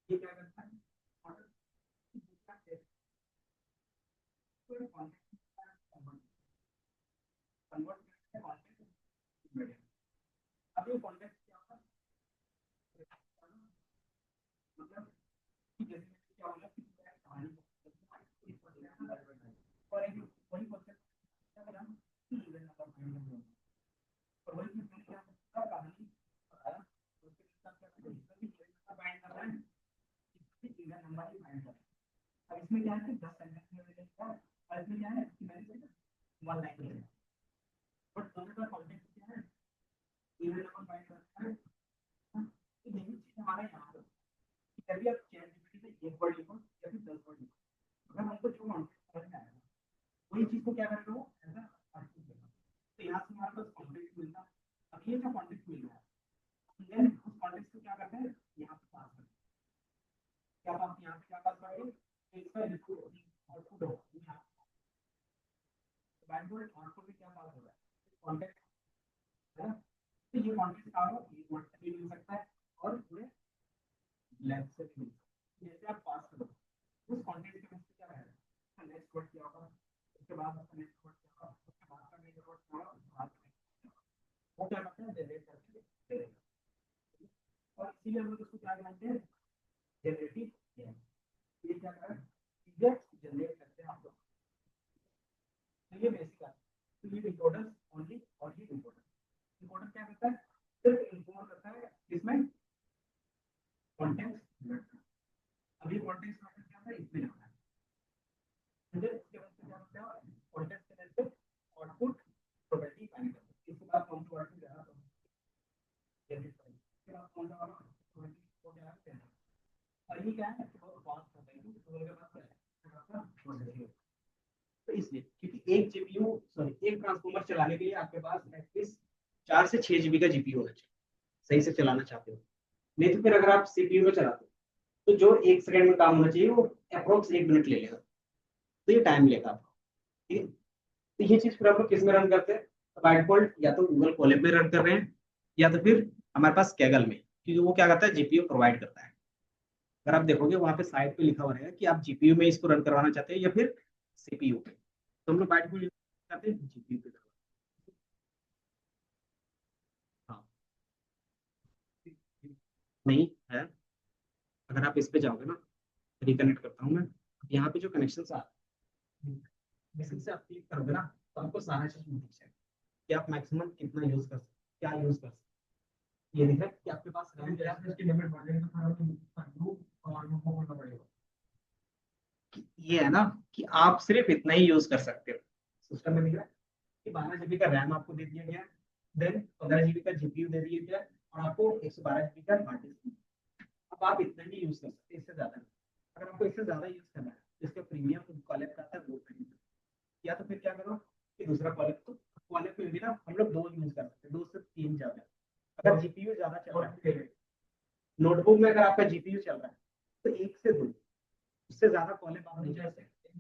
Speaker 1: ये क्या करता है, अब ये कॉन्टेक्स्ट क्या होता है, मतलब कि जैसे क्या होगा कि कहानी और एक वही कॉन्टेक्स्ट क्या करा और वही चीज मैंने क्या कहा, कहानी बताया, उसके साथ क्या बाइंड कर रहा है, इसमें नंबर ही बाइंड कर रहा है। अब इसमें क्या है कि 10 सेंटेंस में मैंने लिखा है, और इसमें क्या है कि मैंने 1 लाइन लिखा है। बट दोनों का कॉन्टेक्स्ट क्या है, इवन नंबर बाइंड करता है। तो यही चीज हमारा यहाँ पे जब आप चैट जीपीटी में एक वर्ड लिखो या फिर 10 वर्ड लिखो, अगर हमको जो कॉन्टेक्स्ट समझ में आएगा वही चीज को क्या करेगा वो ऐसा आउटपुट देगा। तो यहाँ से हमारे पास कॉन्टेक्स्ट मिलता है। अब ये जो कॉन्टेक्स्ट मिल रहा है, देन उस कॉन्टेक्स्ट को क्या करते हैं, यहाँ पे पास करते हैं। क्या आप यहाँ पे क्या पास करोगे, तो इसका आउटपुट हो यहाँ बाय डिफॉल्ट आउटपुट में क्या पास हो रहा है, कॉन्टेक्स्ट, है ना। तो ये कॉन्टेक्स्ट का होगा, ये वर्ड से भी मिल सकता है और पूरे लेंथ से भी मिल सकता है। जैसे आप पास करो उस कॉन्टेक्स्ट के बेस पे क्या रहेगा, नेक्स्ट वर्ड क्या होगा, उसके बाद उसका नेक्स्ट वर्ड क्या होगा, उसके बाद का नेक्स्ट वर्ड क्या होगा, उसके बाद वो क्या करते हैं जनरेट करके दे देगा। और इसीलिए हम लोग उसको क्या जानते हैं, जनरेटिव एआई। ये क्या कर रहा है, चीजें जनरेट करते हैं आप लोग। तो ये बेसिक है। तो ये डिकोडर ओनली, और ये डिकोडर, डिकोडर क्या करता है, सिर्फ इन्फॉर्म करता है इसमें कॉन्टेक्स्ट। अभी कॉन्टेक्स्ट क्या है, इसमें जाना है, मुझे इसके बाद क्या होता है, कॉन्टेक्स्ट के लिए आउटपुट प्रोबेबिलिटी फाइंड करते हैं। इसके बाद कौन सा वर्ड जा रहा है, जनरेट करेंगे, फिर आप कौन सा वाला प्रोबेबिलिटी को क्या है, और ये क्या है कि बहुत फास्ट होता है क्योंकि दोनों के पास क्या है, आपका प्रोसेसर। तो इसलिए क्योंकि एक जीपीयू, सॉरी, एक ट्रांसफॉर्मर चलाने के लिए आपके पास एटलीस्ट 4 से 6 जीबी का जीपीयू होना चाहिए। सही से चलाना चाहते हो। नहीं तो फिर अगर आप सीपीयू में चलाते हो तो जो 1 सेकंड में काम होना चाहिए वो अप्रोक्स 1 मिनट ले लेगा, तो ये टाइम लेगा आपको। ठीक है, तो ये चीज फिर आप लोग किस में रन करते हैं? बाय डिफॉल्ट या तो गूगल कोलैब में रन कर रहे हैं, या तो फिर हमारे पास कैगल में, क्योंकि वो क्या करता है, जीपीयू प्रोवाइड करता है। अगर आप देखोगे वहां पे साइड पे लिखा हुआ रहेगा कि आप जीपीयू में इसको रन करवाना चाहते हैं या फिर सीपीयू पे, तो हम लोग बाय डिफॉल्ट करते हैं जीपीयू पे करवाना। हाँ, नहीं है। अगर आप इस पे जाओगे ना, रिकनेक्ट करता हूँ मैं, यहाँ पे जो कनेक्शन आ बेसिक से आप क्लिक करोगे ना, तो आपको सारा चीज दिख जाएगा कि आप मैक्सिमम कितना यूज कर सकते, क्या यूज कर सकते। ये दिख रहा है कि आपके पास रैम क्या है, इसकी लिमिट बढ़ जाएगी तो फिर आपको और वो करना पड़ेगा। ये है ना कि आप सिर्फ इतना ही यूज कर सकते हो। सिस्टम में दिख रहा है कि 12 GB का रैम आपको दे दिया गया है, देन 15 GB का जीपीयू दे दिया गया है, और आपको 112 GB का हार्ड डिस्क। अब आप इतना ही यूज कर सकते हैं, इससे ज्यादा नहीं। अगर आपको इससे ज्यादा यूज करना है, जिसका प्रीमियम कॉलेज का आता है वो खरीदो, या तो फिर क्या करो कि दूसरा कॉलेज, तो कॉलेज में भी ना हम लोग 2 यूज कर सकते हैं, 2 से 3 ज्यादा। अगर जीपीयू ज्यादा चल रहा है, नोटबुक में अगर आपका जीपीयू चल रहा है तो 1 से 2, उससे ज्यादा कॉलेज आप नहीं कर सकते।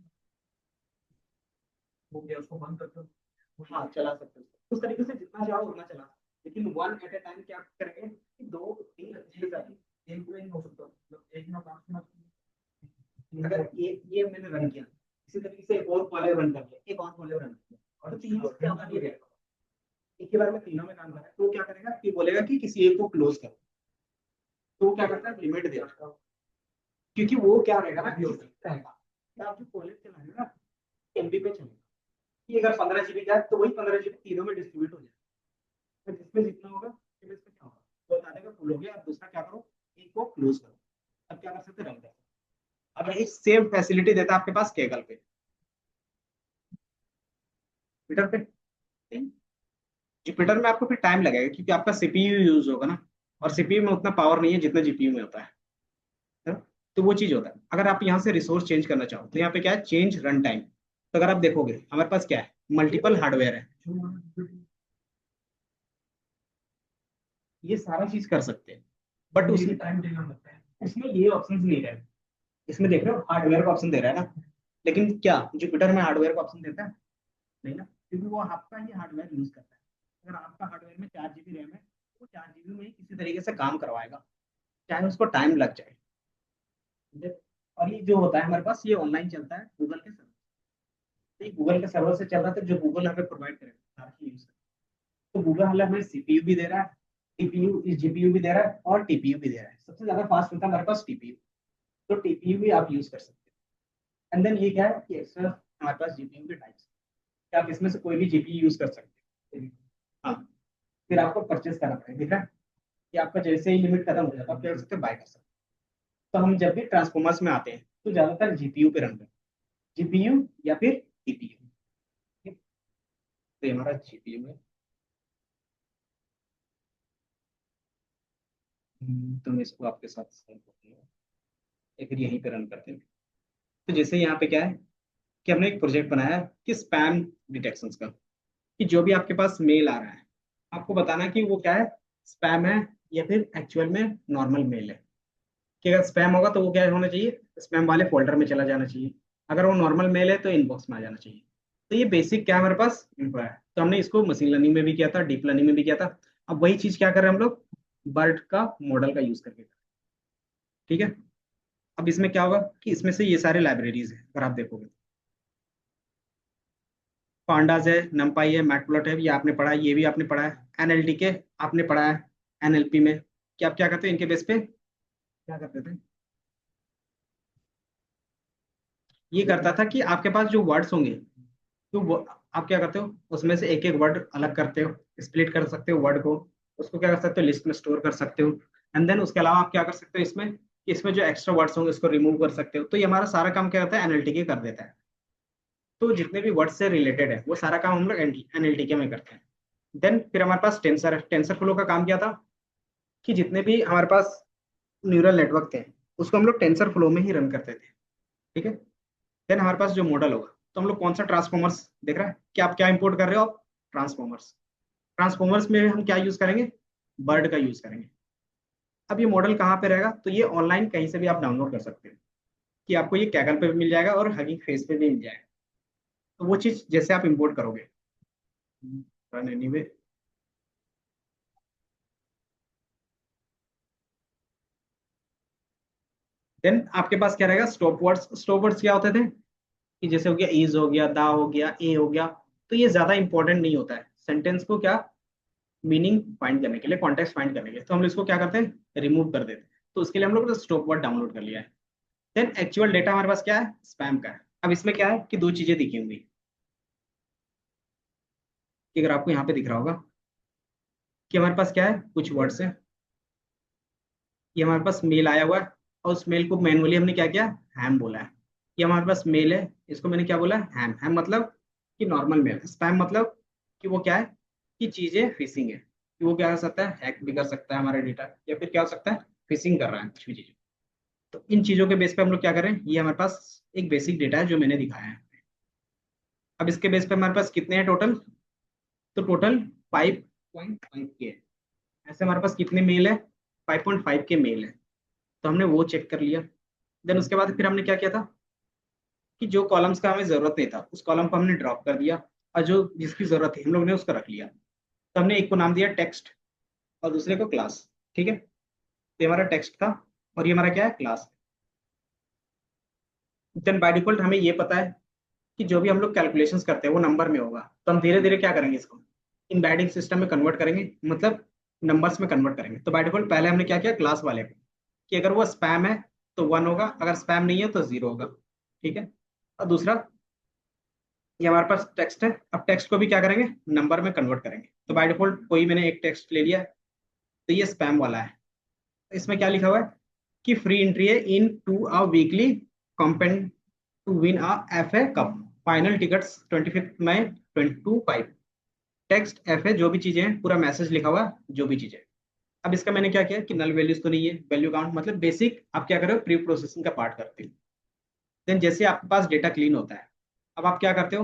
Speaker 1: हो गया, उसको बंद कर दो। हाँ, चला सकते हो उस तरीके से, जितना चाहो उतना चला सकते हो। लेकिन वन एट ए टाइम क्या करेंगे कि 2 3 चीज आती, एक में नहीं हो सकता, मतलब एक में काम करना। अगर ये मैंने रन किया, इसी तरीके से एक और कॉलेज रन कर लिया, एक और कॉलेज रन किया, और तो 3 से ज्यादा नहीं रहेगा। एक ही बार में तीनों में काम कर रहा है, तो क्या करेगा कि बोलेगा कि किसी एक को क्लोज करो, तो वो क्या करता है, लिमिट दे रहा है। क्योंकि वो क्या रहेगा ना, रहेगा कि आप जो कॉलेज चलाएंगे ना, एमबी पे चलेगा, कि अगर 15 GB जाए तो वही 15 GB तीनों में डिस्ट्रीब्यूट हो जाए, तो जिसमें जितना होगा फिर इसमें क्या होगा, तो बता देगा फुल हो गया। अब दूसरा क्या करो, एक को क्लोज करो। अब क्या कर सकते हैं, रन कर। अब एक सेम फैसिलिटी देता है आपके पास केगल पे, ट्विटर पे। जुपिटर में आपको फिर टाइम लगेगा क्योंकि आपका सीपीयू यूज होगा ना, और सीपीयू में उतना पावर नहीं है जितना जीपीयू में होता है। तो वो चीज होता है। अगर आप यहाँ से रिसोर्स चेंज करना चाहो तो यहाँ पे क्या है, चेंज रन टाइम। तो अगर आप देखोगे हमारे पास क्या है, मल्टीपल हार्डवेयर है, ये सारा चीज कर सकते हैं, बट उसमें टाइम देना होता है, उसमें ये ऑप्शन नहीं रहे। इसमें देख रहे हो हार्डवेयर का ऑप्शन दे रहा है ना, लेकिन क्या जुपिटर में हार्डवेयर का ऑप्शन देता है? नहीं ना, क्योंकि वो आपका ही हार्डवेयर यूज करता है। अगर आपका हार्डवेयर में 4 GB रैम है, तो वो 4 GB में ही किसी तरीके से काम करवाएगा, चाहे उसको टाइम लग जाए। ठीक है? और ये जो होता है हमारे पास, ये ऑनलाइन चलता है गूगल के सर्वर, ये गूगल के सर्वर से चल रहा था, जो गूगल हमें प्रोवाइड करेगा सारा यूज। तो गूगल हमें सीपीयू भी दे रहा है, टीपीयू जीपीयू भी दे रहा है, और टीपीयू भी दे रहा है। सबसे ज्यादा फास्ट होता है हमारे पास टीपीयू, तो टीपीयू भी आप यूज कर सकते हैं। एंड देन ये क्या है कि एक्स्ट्रा हमारे पास जीपीयू के टाइप्स, आप इसमें से कोई भी जीपीयू यूज कर सकते हैं। हाँ, फिर आपको परचेस करना पड़ेगा, ठीक है, कि आपका जैसे ही लिमिट खत्म हो जाता है आप क्या कर सकते हैं, बाय कर सकते हैं। तो हम जब भी ट्रांसफॉर्मर्स में आते हैं तो ज्यादातर जीपीयू पे रन करते हैं, जीपीयू या फिर टीपीयू। तो ये हमारा जीपीयू है। तो मैं इसको आपके साथ शेयर करती हूँ, या फिर यहीं पे रन करते हैं। तो जैसे यहाँ पे क्या है कि हमने एक प्रोजेक्ट बनाया है कि स्पैम डिटेक्शन का, कि जो भी आपके पास मेल आ रहा है, आपको बताना है कि वो क्या है, स्पैम है या फिर एक्चुअल में नॉर्मल मेल है। कि अगर स्पैम होगा तो वो क्या होना चाहिए, स्पैम वाले फोल्डर में चला जाना चाहिए। अगर वो नॉर्मल मेल है तो इनबॉक्स में आ जाना चाहिए। तो ये बेसिक क्या हमारे पास info है। तो हमने इसको मशीन लर्निंग में भी किया था, डीप लर्निंग में भी किया था। अब वही चीज क्या कर रहे हैं हम लोग, बर्ड का मॉडल का यूज करके। ठीक है, अब इसमें क्या होगा कि इसमें से ये सारे लाइब्रेरीज हैं, अगर आप देखोगे, पांडास है, नमपाई है, मैटप्लॉट है, ये आपने पढ़ा है, ये भी आपने पढ़ा है। एनएलटीके आपने पढ़ा है, एनएलपी में। कि आप क्या करते हैं इनके बेस पे, क्या करते थे, ये करता था कि आपके पास जो वर्ड्स होंगे, तो आप क्या करते हो, उसमें से एक एक वर्ड अलग करते हो, स्प्लिट कर सकते हो वर्ड को, उसको क्या कर सकते हो, लिस्ट में स्टोर कर सकते हो। एंड देन उसके अलावा आप क्या कर सकते हो, इसमें इसमें जो एक्स्ट्रा वर्ड्स होंगे उसको रिमूव कर सकते हो। तो ये हमारा सारा काम क्या करता है, एनएलटीके कर देता है। तो जितने भी वर्ड से रिलेटेड है वो सारा काम हम लोग एनएलटीके में करते हैं। देन फिर हमारे पास टेंसर है। टेंसर फ्लो का काम क्या था कि जितने भी हमारे पास न्यूरल नेटवर्क थे उसको हम लोग टेंसर फ्लो में ही रन करते थे। ठीक है, देन हमारे पास जो मॉडल होगा, तो हम लोग कौन सा ट्रांसफॉर्मर्स देख रहा है कि आप क्या इंपोर्ट कर रहे हो, आप ट्रांसफॉर्मर्स। ट्रांसफॉर्मर्स में हम क्या यूज करेंगे, बर्ड का यूज करेंगे। अब ये मॉडल कहाँ पे रहेगा, तो ये ऑनलाइन कहीं से भी आप डाउनलोड कर सकते हो, कि आपको ये कैगल पे भी मिल जाएगा और हगिंग फेस पे भी मिल जाएगा। तो वो चीज जैसे आप इंपोर्ट करोगे, रन एनीवे, देन आपके पास क्या रहेगा, स्टॉप वर्ड्स। स्टॉप वर्ड्स क्या होते थे, कि जैसे हो गया इज हो गया, दा हो गया, ए हो गया। तो ये ज्यादा इंपॉर्टेंट नहीं होता है सेंटेंस को क्या मीनिंग फाइंड करने के लिए, कॉन्टेक्स्ट फाइंड करने के लिए, तो हम लोग इसको क्या करते हैं, रिमूव कर देते हैं। तो उसके लिए हम लोग स्टॉप वर्ड डाउनलोड कर लिया है। देन एक्चुअल डेटा हमारे पास क्या है, स्पैम का है। अब इसमें क्या है कि दो चीजें दिखी होंगी, कि अगर आपको यहाँ पे दिख रहा होगा कि हमारे पास क्या है, कुछ वर्ड्स है, ये हमारे पास मेल आया हुआ है, और उस मेल को मैनुअली हमने क्या किया, हैम बोला है। ये हमारे पास मेल है, इसको मैंने क्या बोला, हैम। हैम मतलब कि नॉर्मल मेल। स्पैम मतलब कि वो क्या है, कि चीजें फिशिंग है, कि वो क्या कर सकता है, हैक भी कर सकता है हमारा डेटा, या फिर क्या हो सकता है, फिशिंग कर रहा है कुछ भी चीज। तो इन चीजों के बेस पे हम लोग क्या करें, ये हमारे पास एक बेसिक डेटा है जो मैंने दिखाया है। अब इसके बेस पे हमारे पास कितने हैं टोटल, तो टोटल 5.5 के है। ऐसे हमारे पास कितने मेल है, 5.5 के मेल है। तो हमने वो चेक कर लिया। देन उसके बाद फिर हमने क्या किया था, कि जो कॉलम्स का हमें जरूरत नहीं था उस कॉलम को हमने ड्रॉप कर दिया, और जो जिसकी जरूरत थी हम लोग ने उसको रख लिया। तो हमने एक को नाम दिया टेक्स्ट और दूसरे को क्लास। ठीक है, तो ये हमारा टेक्स्ट था और ये हमारा क्या है, क्लास। देन बाय डिफॉल्ट हमें ये पता है कि जो भी हम लोग कैलकुलेशंस करते हैं वो नंबर में होगा। तो हम धीरे धीरे क्या करेंगे, इसको इनबैडिंग सिस्टम में कन्वर्ट करेंगे, मतलब नंबर्स में कन्वर्ट करेंगे। तो बाय डिफॉल्ट पहले हमने क्या किया, क्लास वाले को, कि अगर वो स्पैम है तो 1 होगा, अगर स्पैम नहीं है तो 0 होगा। ठीक है, और दूसरा ये हमारे पास टेक्स्ट है। अब टेक्स्ट को भी क्या करेंगे, नंबर में कन्वर्ट करेंगे। तो बाय डिफॉल्ट कोई मैंने एक टेक्स्ट ले लिया, तो ये स्पैम वाला है। इसमें क्या लिखा हुआ है, कि फ्री एंट्री है into a weekly campaign to win a F A cup, final tickets 25 मई 2025। टेक्स्ट एफ है, जो भी चीजें हैं, पूरा मैसेज लिखा हुआ है, जो भी चीजें। अब इसका मैंने क्या किया, कि नल वैल्यूज तो नहीं है, वैल्यू काउंट मतलब बेसिक आप क्या कर रहे हो, प्री प्रोसेसिंग का पार्ट करते हो। देन जैसे आपके पास डेटा क्लीन होता है, अब आप क्या करते हो,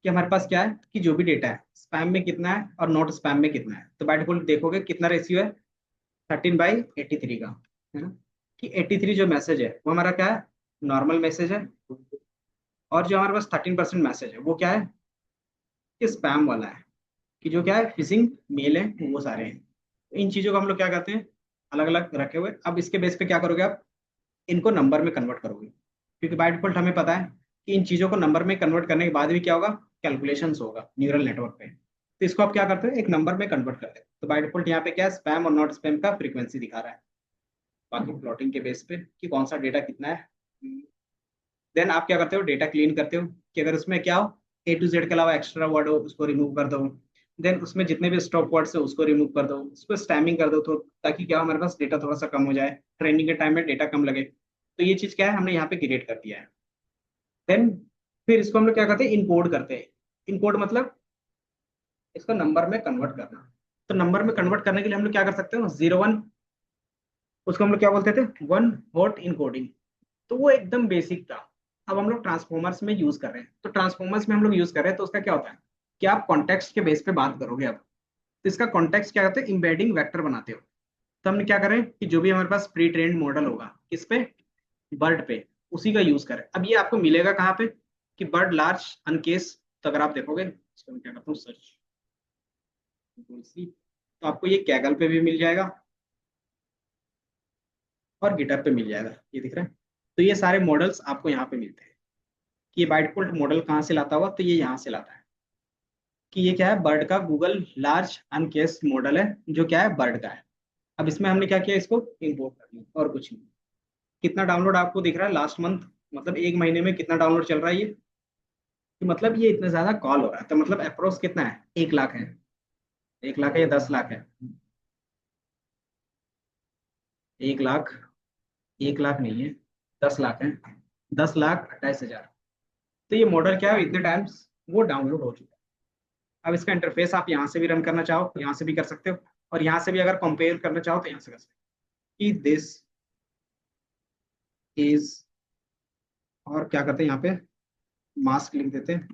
Speaker 1: कि हमारे पास क्या है, कि जो भी डेटा है स्पैम में कितना है और नॉट स्पैम में कितना है। तो बाय डिफॉल्ट देखोगे कितना रेशियो है, 13/83 का, है ना। कि 83 जो मैसेज है वो हमारा क्या है, नॉर्मल मैसेज है। और जो हमारे पास 13% मैसेज है वो क्या है, कि स्पैम वाला है, कि जो क्या है, फिशिंग मेल है, वो सारे हैं। तो इन चीजों को हम लोग क्या करते हैं, अलग अलग रखे हुए। अब इसके बेस पे क्या करोगे आप, इनको नंबर में कन्वर्ट करोगे, क्योंकि बाय डिफॉल्ट हमें पता है कि इन चीजों को नंबर में कन्वर्ट करने के बाद भी क्या होगा, कैलकुलेशंस होगा न्यूरल नेटवर्क पे। तो इसको आप क्या करते हो, एक नंबर में कन्वर्ट करते हैं। तो बाय डिफॉल्ट यहाँ पे क्या है, स्पैम और नॉट स्पैम का फ्रीक्वेंसी दिखा रहा है, बाकी प्लॉटिंग के बेस पे कि कौन सा डेटा कितना है। देन आप क्या करते हो, डेटा क्लीन करते हो, कि अगर उसमें क्या हो, A to Z के अलावा एक्स्ट्रा वर्ड हो उसको रिमूव कर दो। देन उसमें जितने भी स्टॉप वर्ड्स है उसको रिमूव कर दो, उसको स्टैमिंग कर दो, तो ताकि क्या हो, हमारे पास डेटा थोड़ा सा कम हो जाए, ट्रेनिंग के टाइम में डेटा कम लगे। तो ये चीज क्या है, हमने यहाँ पे क्रिएट कर दिया है। देन फिर इसको हम लोग क्या करते हैं, इनकोड करते हैं। इनकोड मतलब इसको नंबर में कन्वर्ट करना। तो नंबर में कन्वर्ट करने के लिए हम लोग क्या कर सकते हो, 0 1, उसको हम लोग क्या बोलते थे, 1 हॉट इनकोडिंग। तो वो एकदम बेसिक था। अब हम लोग ट्रांसफॉर्मर्स में यूज कर रहे हैं, तो ट्रांसफॉर्मर्स में हम लोग यूज कर रहे हैं, तो उसका क्या होता है, कि आप कॉन्टेक्स्ट के बेस पे बात करोगे। अब तो इसका कॉन्टेक्स्ट क्या होता है, इम्बेडिंग वेक्टर बनाते हो। तो हमने क्या करें, कि जो भी हमारे पास प्री ट्रेन्ड मॉडल होगा किस पे, बर्ड पे, उसी का यूज करें। अब ये आपको मिलेगा कहाँ पे, कि बर्ड लार्ज अनकेस। तो अगर आप देखोगे, इसको मैं क्या करता हूँ, सर्च, तो आपको ये कैगल पे भी मिल जाएगा और गिटर पे मिल जाएगा, ये दिख रहा है। तो ये सारे मॉडल्स आपको यहाँ पे मिलते हैं। कि बाय डिफॉल्ट मॉडल कहाँ से लाता हुआ, तो ये यहाँ से लाता है। कि ये क्या है, बर्ड का गूगल लार्ज अनकेस्ड मॉडल है, जो क्या है, बर्ड का है। अब इसमें हमने क्या किया, इसको इंपोर्ट कर लिया और कुछ नहीं। कितना डाउनलोड आपको दिख रहा है लास्ट मंथ, मतलब एक महीने में कितना डाउनलोड चल रहा है ये, कि मतलब ये इतना ज्यादा कॉल हो रहा है, तो मतलब अप्रोक्स कितना है, 1 लाख है। 1 लाख है या 10 लाख है, 1 लाख, 1 लाख नहीं है, 10 लाख है, 10,28,000। तो ये मॉडल क्या है, इतने टाइम्स वो डाउनलोड हो चुका है। अब इसका इंटरफेस आप यहाँ से भी रन करना चाहो, यहाँ से भी कर सकते हो, और यहाँ से भी अगर कंपेयर करना चाहो तो यहाँ से कर सकते हो, कि दिस इज, और क्या करते हैं यहाँ पे, मास्क लिख देते हैं,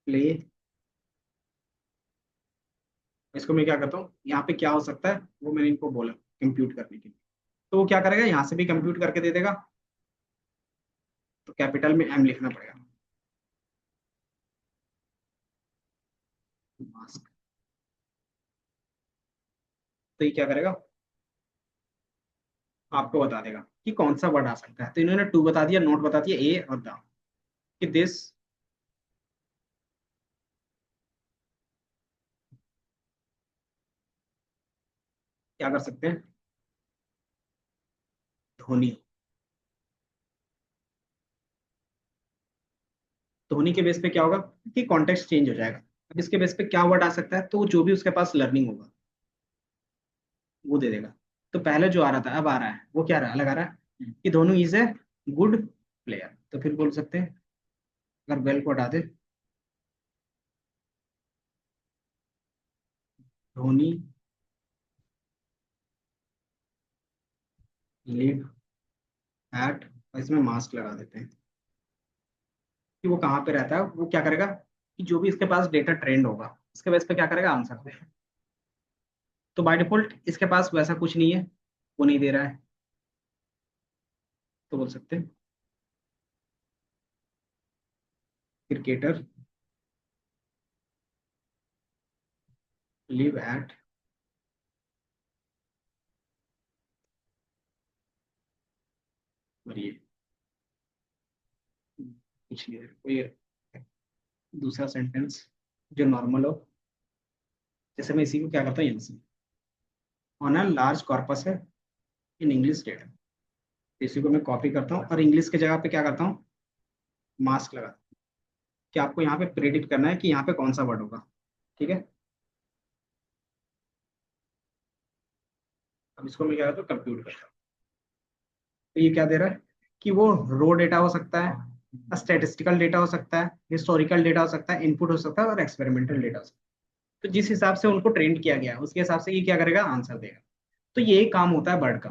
Speaker 1: प्ले इसको मैं क्या करता हूँ, यहाँ पे क्या हो सकता है वो मैंने इनको बोला कंप्यूट करने के लिए। तो वो क्या करेगा, यहाँ से भी कंप्यूट करके दे देगा। तो कैपिटल में एम लिखना पड़ेगा, मास्क। तो ये क्या करेगा, आपको बता देगा कि कौन सा वर्ड आ सकता है। तो इन्होंने टू बता दिया, नोट बता दिया, ए और द, कि दिस क्या कर सकते हैं, धोनी। धोनी के बेस पे क्या होगा कि कॉन्टेक्स्ट चेंज हो जाएगा। अब इसके बेस पे क्या वर्ड आ सकता है, तो जो भी उसके पास लर्निंग होगा वो दे देगा। तो पहले जो आ रहा था अब आ रहा है, वो क्या रहा, अलग आ रहा है कि Dhoni is a good player. तो फिर बोल सकते हैं, अगर वेल को हटा दे, धोनी लिव एट, और इसमें मास्क लगा देते हैं कि वो कहाँ पे रहता है। वो क्या करेगा कि जो भी इसके पास डेटा ट्रेंड होगा इसके बेस पे क्या करेगा, आंसर देगा। तो बाय डिफॉल्ट इसके पास वैसा कुछ नहीं है, वो नहीं दे रहा है। तो बोल सकते हैं क्रिकेटर लिव एट, और ये पिछले कोई दूसरा सेंटेंस जो नॉर्मल हो। जैसे मैं इसी को क्या करता हूँ, यहाँ से ऑन अ लार्ज कॉर्पस है इन इंग्लिश डेटा, इसी को मैं कॉपी करता हूँ और इंग्लिश की जगह पे क्या करता हूँ, मास्क लगा, कि आपको यहाँ पे प्रेडिक्ट करना है कि यहाँ पे कौन सा वर्ड होगा। ठीक है, अब इसको मैं क्या करता हूँ, कंप्यूट करता हूँ। तो ये क्या दे रहा है कि वो रो डेटा हो सकता है, स्टैटिस्टिकल डेटा हो सकता है, हिस्टोरिकल डेटा हो सकता है, इनपुट हो सकता है और एक्सपेरिमेंटल डेटा हो सकता है। तो जिस हिसाब से उनको ट्रेंड किया गया है उसके हिसाब से ये क्या करेगा, आंसर देगा। तो ये काम होता है वर्ड का।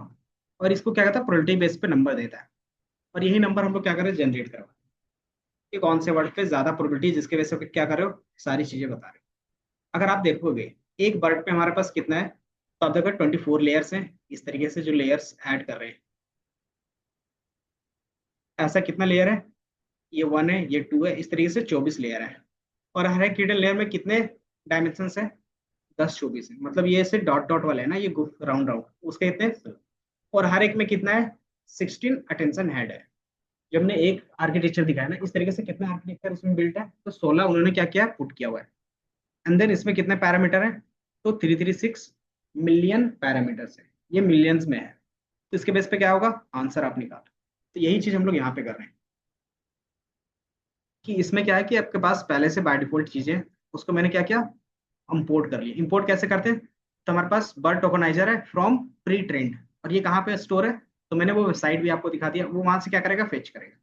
Speaker 1: और इसको क्या कहता है, प्रोबेबिलिटी बेस पे नंबर देता है। और यही नंबर हम लोग क्या करें, जनरेट करवा कि कौन से वर्ड पे ज्यादा प्रोबेबिलिटी, जिसके वजह से क्या कर रहे हो, सारी चीजें बता रहे हो। अगर आप देखोगे एक वर्ड पे हमारे पास कितना है, तो आप देखो 24 लेयर्स हैं। इस तरीके से जो लेयर्स ऐड कर रहे हैं, ऐसा कितना लेयर है, ये 1 है, ये 2 है, इस तरीके से 24 लेयर है। और हर एक हिडन लेयर में कितने डायमेंशन है, 10 24 है। मतलब ये ऐसे डॉट डॉट वाले है ना, ये राउंड राउंड, उसके कितने, और हर एक में कितना है, 16 अटेंशन हेड है। जब हमने एक आर्किटेक्चर दिखाया ना इस तरीके से, कितना आर्किटेक्चर उसमें बिल्ट है, तो 16 उन्होंने क्या किया, पुट किया हुआ है। एंड देन इसमें कितने पैरामीटर है, तो 336 मिलियन पैरामीटर्स है, ये मिलियंस में है। तो इसके बेस पे क्या होगा, आंसर आप निकालो। तो यही चीज हम लोग यहाँ पे कर रहे हैं कि इसमें क्या है कि आपके पास पहले से बाय डिफॉल्ट चीजें, उसको मैंने क्या किया, इंपोर्ट कर लिया। इंपोर्ट कैसे करते हैं, तो हमारे पास बर्ड टोकनाइजर है फ्रॉम प्री ट्रेंड, और ये कहाँ पे स्टोर है, तो मैंने वो वेबसाइट भी आपको दिखा दिया। वो वहां से क्या करेगा, फेच करेगा।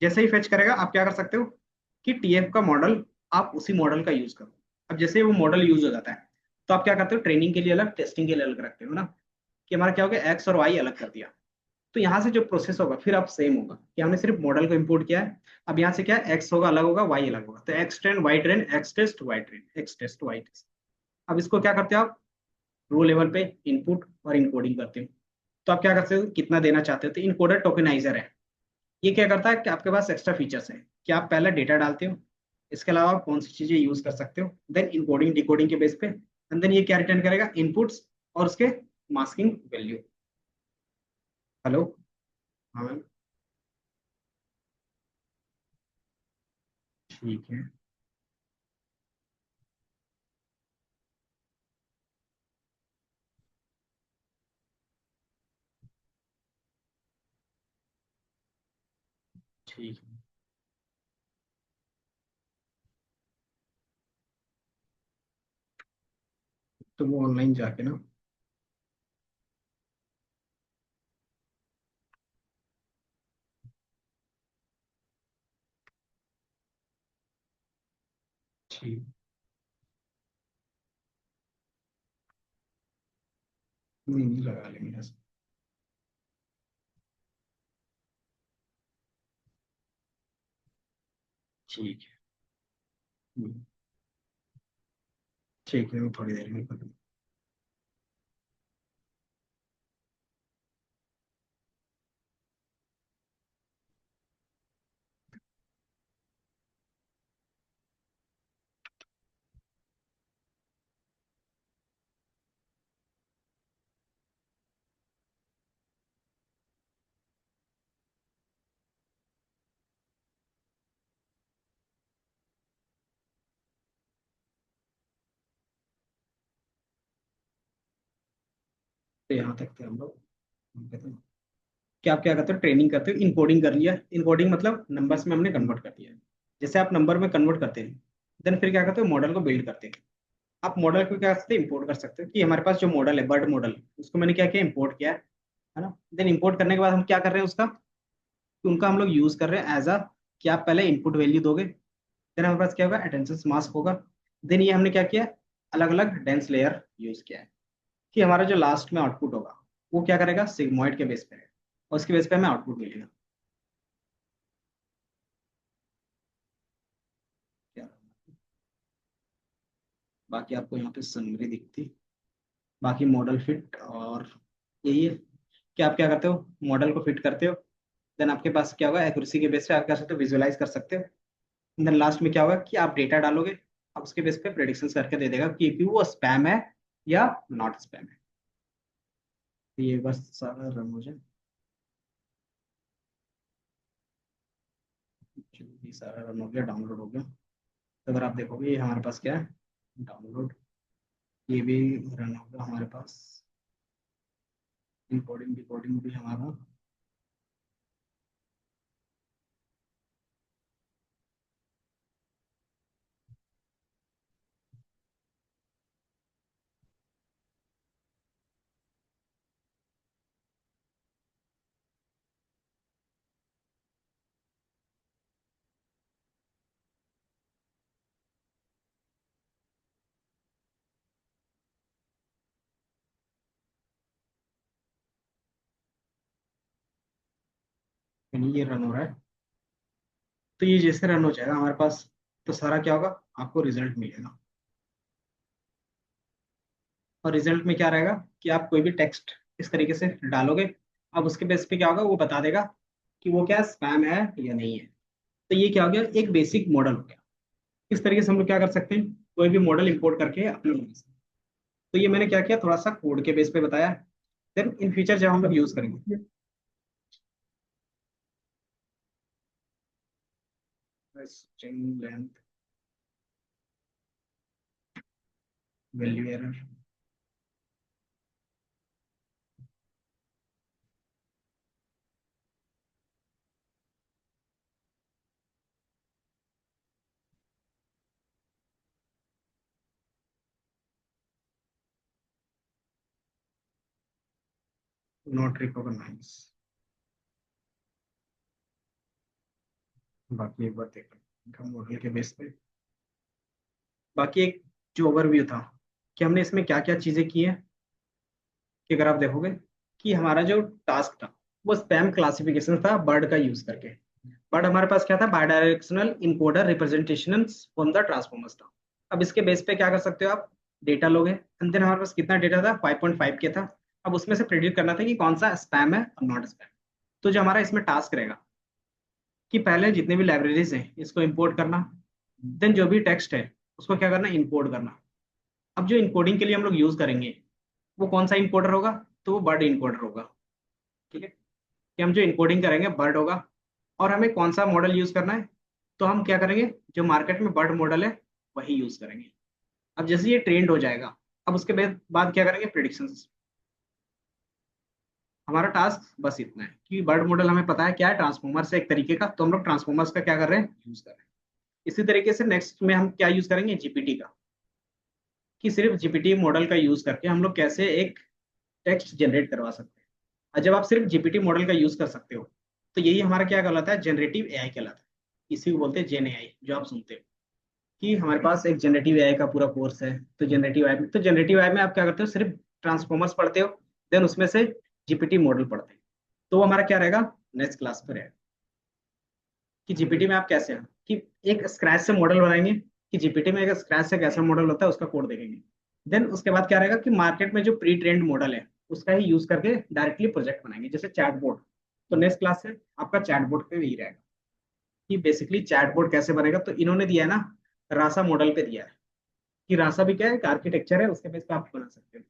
Speaker 1: जैसे ही फेच करेगा आप क्या कर सकते हो कि टीएफ का मॉडल, आप उसी मॉडल का यूज करो। अब जैसे ही वो मॉडल यूज हो जाता है, तो आप क्या करते हो, ट्रेनिंग के लिए अलग, टेस्टिंग के लिए अलग रखते हो ना, कि हमारा क्या हो गया, एक्स और वाई अलग कर दिया। तो यहाँ से जो प्रोसेस होगा फिर अब सेम होगा कि हमने सिर्फ मॉडल को इंपोर्ट किया है। अब यहाँ से क्या है, एक्स होगा अलग होगा, वाई अलग होगा। तो X train Y train, X test Y train, X test Y test. अब इसको क्या करते हो आप, रो लेवल पे इनपुट और इनकोडिंग करते हो। तो आप क्या करते हो, कितना देना चाहते हो, तो इनकोडर टोकनाइजर है। ये क्या करता है कि आपके पास एक्स्ट्रा फीचर्स है कि आप पहले डेटा डालते हो, इसके अलावा आप कौन सी चीजें यूज कर सकते हो, देन इनकोडिंग डिकोडिंग के बेस पे, एंड देन ये क्या रिटर्न करेगा, इनपुट्स और उसके मास्किंग वैल्यू। हेलो, हाँ मैम, ठीक है। ठीक है, तो वो ऑनलाइन जाके ना, ठीक, नहीं नहीं लगा लेंगे ऐसे। ठीक है। हम्म,
Speaker 2: ठीक है, मैं थोड़ी देर में करूँ। तो यहाँ तक थे हम लोग। हम कहते हैं कि आप क्या करते हो, ट्रेनिंग करते हो, इनकोडिंग कर लिया। इनकोडिंग मतलब नंबर्स में हमने कन्वर्ट कर दिया। जैसे आप नंबर में कन्वर्ट करते हैं, देन फिर क्या करते हो, मॉडल को बिल्ड करते हैं। आप मॉडल को क्या कर सकते हैं, इंपोर्ट कर सकते हो। कि हमारे पास जो मॉडल है, बर्ड मॉडल, उसको मैंने क्या किया, इंपोर्ट किया है ना। देन इंपोर्ट करने के बाद हम क्या कर रहे हैं उसका, कि उनका हम लोग यूज कर रहे हैं एज अ, कि आप पहले इनपुट वैल्यू दोगे, देन हमारे पास क्या होगा, अटेंशन मास्क होगा। देन ये हमने क्या किया, अलग अलग डेंस लेयर यूज किया है, कि हमारा जो लास्ट में आउटपुट होगा वो क्या करेगा, सिग्मॉइड के बेस पे है, और उसके बेस पे हमें आउटपुट मिलेगा। क्या, बाकी आपको यहाँ पे समरी दिखती। बाकी मॉडल फिट और यही है कि आप क्या करते हो, मॉडल को फिट करते हो। देन आपके पास क्या होगा, एक्यूरेसी के बेस पे आप क्या कर सकते हो, विजुअलाइज कर सकते हो। देन लास्ट में क्या होगा, कि आप डेटा डालोगे, आप उसके बेस पे प्रेडिक्शंस करके दे देगा कि वो स्पैम है या नॉट स्पैम है। तो ये बस सारा रन हो जाए। चलिए, ये सारा रन हो गया, डाउनलोड हो गया। तो अगर आप देखोगे, ये हमारे पास क्या है, डाउनलोड, ये भी रन होगा हमारे पास। इंकोडिंग डिकोडिंग भी हमारा यानी ये रन हो रहा है। तो ये जैसे रन हो जाएगा हमारे पास, तो सारा क्या होगा, आपको रिजल्ट मिलेगा। और रिजल्ट में क्या रहेगा, कि आप कोई भी टेक्स्ट इस तरीके से डालोगे, अब उसके बेस पे क्या होगा, वो बता देगा कि वो क्या स्पैम है या नहीं है। तो ये क्या हो गया, एक बेसिक मॉडल हो गया। इस तरीके से हम लोग क्या कर सकते हैं, कोई भी मॉडल इंपोर्ट करके अपने बना सकते हैं। तो ये मैंने क्या किया, थोड़ा सा कोड के बेस पे बताया। देन इन फ्यूचर जब हम लोग यूज करेंगे, string length, value error, not recognize. बाकी एक बार देख लो मॉडल के बेस पे। बाकी एक जो ओवरव्यू था, कि हमने इसमें क्या क्या चीजें की है, कि अगर आप देखोगे, कि हमारा जो टास्क था वो स्पैम क्लासिफिकेशन था, बर्ड का यूज करके। बट हमारे पास क्या था, by directional encoder representation from the transformers था। अब इसके बेस पे क्या कर सकते हो आप, डेटा लोगे, एंड देन हमारे पास कितना डेटा था, 5.5 के था। अब उसमें से प्रेडिक्ट करना था कि कौन सा स्पैम है और नॉट स्पैम। तो जो हमारा इसमें टास्क रहेगा, कि पहले जितने भी लाइब्रेरीज हैं इसको इंपोर्ट करना, देन जो भी टेक्स्ट है उसको क्या करना, इंपोर्ट करना। अब जो इनकोडिंग के लिए हम लोग यूज करेंगे, वो कौन सा इनकोडर होगा, तो वो बर्ड इनकोडर होगा। ठीक है, कि हम जो इनकोडिंग करेंगे बर्ड होगा। और हमें कौन सा मॉडल यूज करना है, तो हम क्या करेंगे, जो मार्केट में बर्ड मॉडल है वही यूज करेंगे। अब जैसे ये ट्रेंड हो जाएगा, अब उसके बाद क्या करेंगे, प्रिडिक्शंस। हमारा टास्क बस इतना है, कि बर्ड मॉडल हमें पता है क्या है, ट्रांसफॉर्मर से एक तरीके का, तो हम लोग ट्रांसफॉर्मर्स का क्या कर रहे हैं, यूज कर रहे हैं। इसी तरीके से नेक्स्ट में हम क्या यूज करेंगे, जीपीटी का। कि सिर्फ जीपीटी मॉडल का यूज करके हम लोग कैसे एक टेक्स्ट जनरेट करवा सकते हैं। और जब आप सिर्फ जीपीटी मॉडल का यूज कर सकते हो, तो यही हमारा क्या कहलाता है, जनरेटिव एआई कहलाता है। इसी को बोलते हैं जेन एआई, जो आप सुनते हो। कि हमारे पास एक जनरेटिव एआई का पूरा कोर्स है। तो जनरेटिव एआई में आप क्या करते हो, सिर्फ ट्रांसफॉर्मर्स पढ़ते हो, देन उसमें से जीपीटी मॉडल पढ़ते हैं। तो वो हमारा क्या रहेगा, नेक्स्ट क्लास पर है। कि जीपीटी में आप कैसे हैं, कि एक स्क्रैच से मॉडल बनाएंगे, कि कि जीपीटी में अगर स्क्रैच से कैसा मॉडल होता है उसका कोड देखेंगे। देन उसके बाद क्या रहेगा कि मार्केट में जो प्री ट्रेंड मॉडल है उसका ही यूज करके डायरेक्टली प्रोजेक्ट बनाएंगे, जैसे चैटबॉट। तो नेक्स्ट क्लास से आपका चैटबॉट पे भी रहेगा कि बेसिकली चैटबॉट कैसे बनेगा। तो इन्होंने दिया है ना, रासा मॉडल पे दिया है कि रासा भी क्या है, एक आर्किटेक्चर है, उसके बेस पे आप बना सकते हो।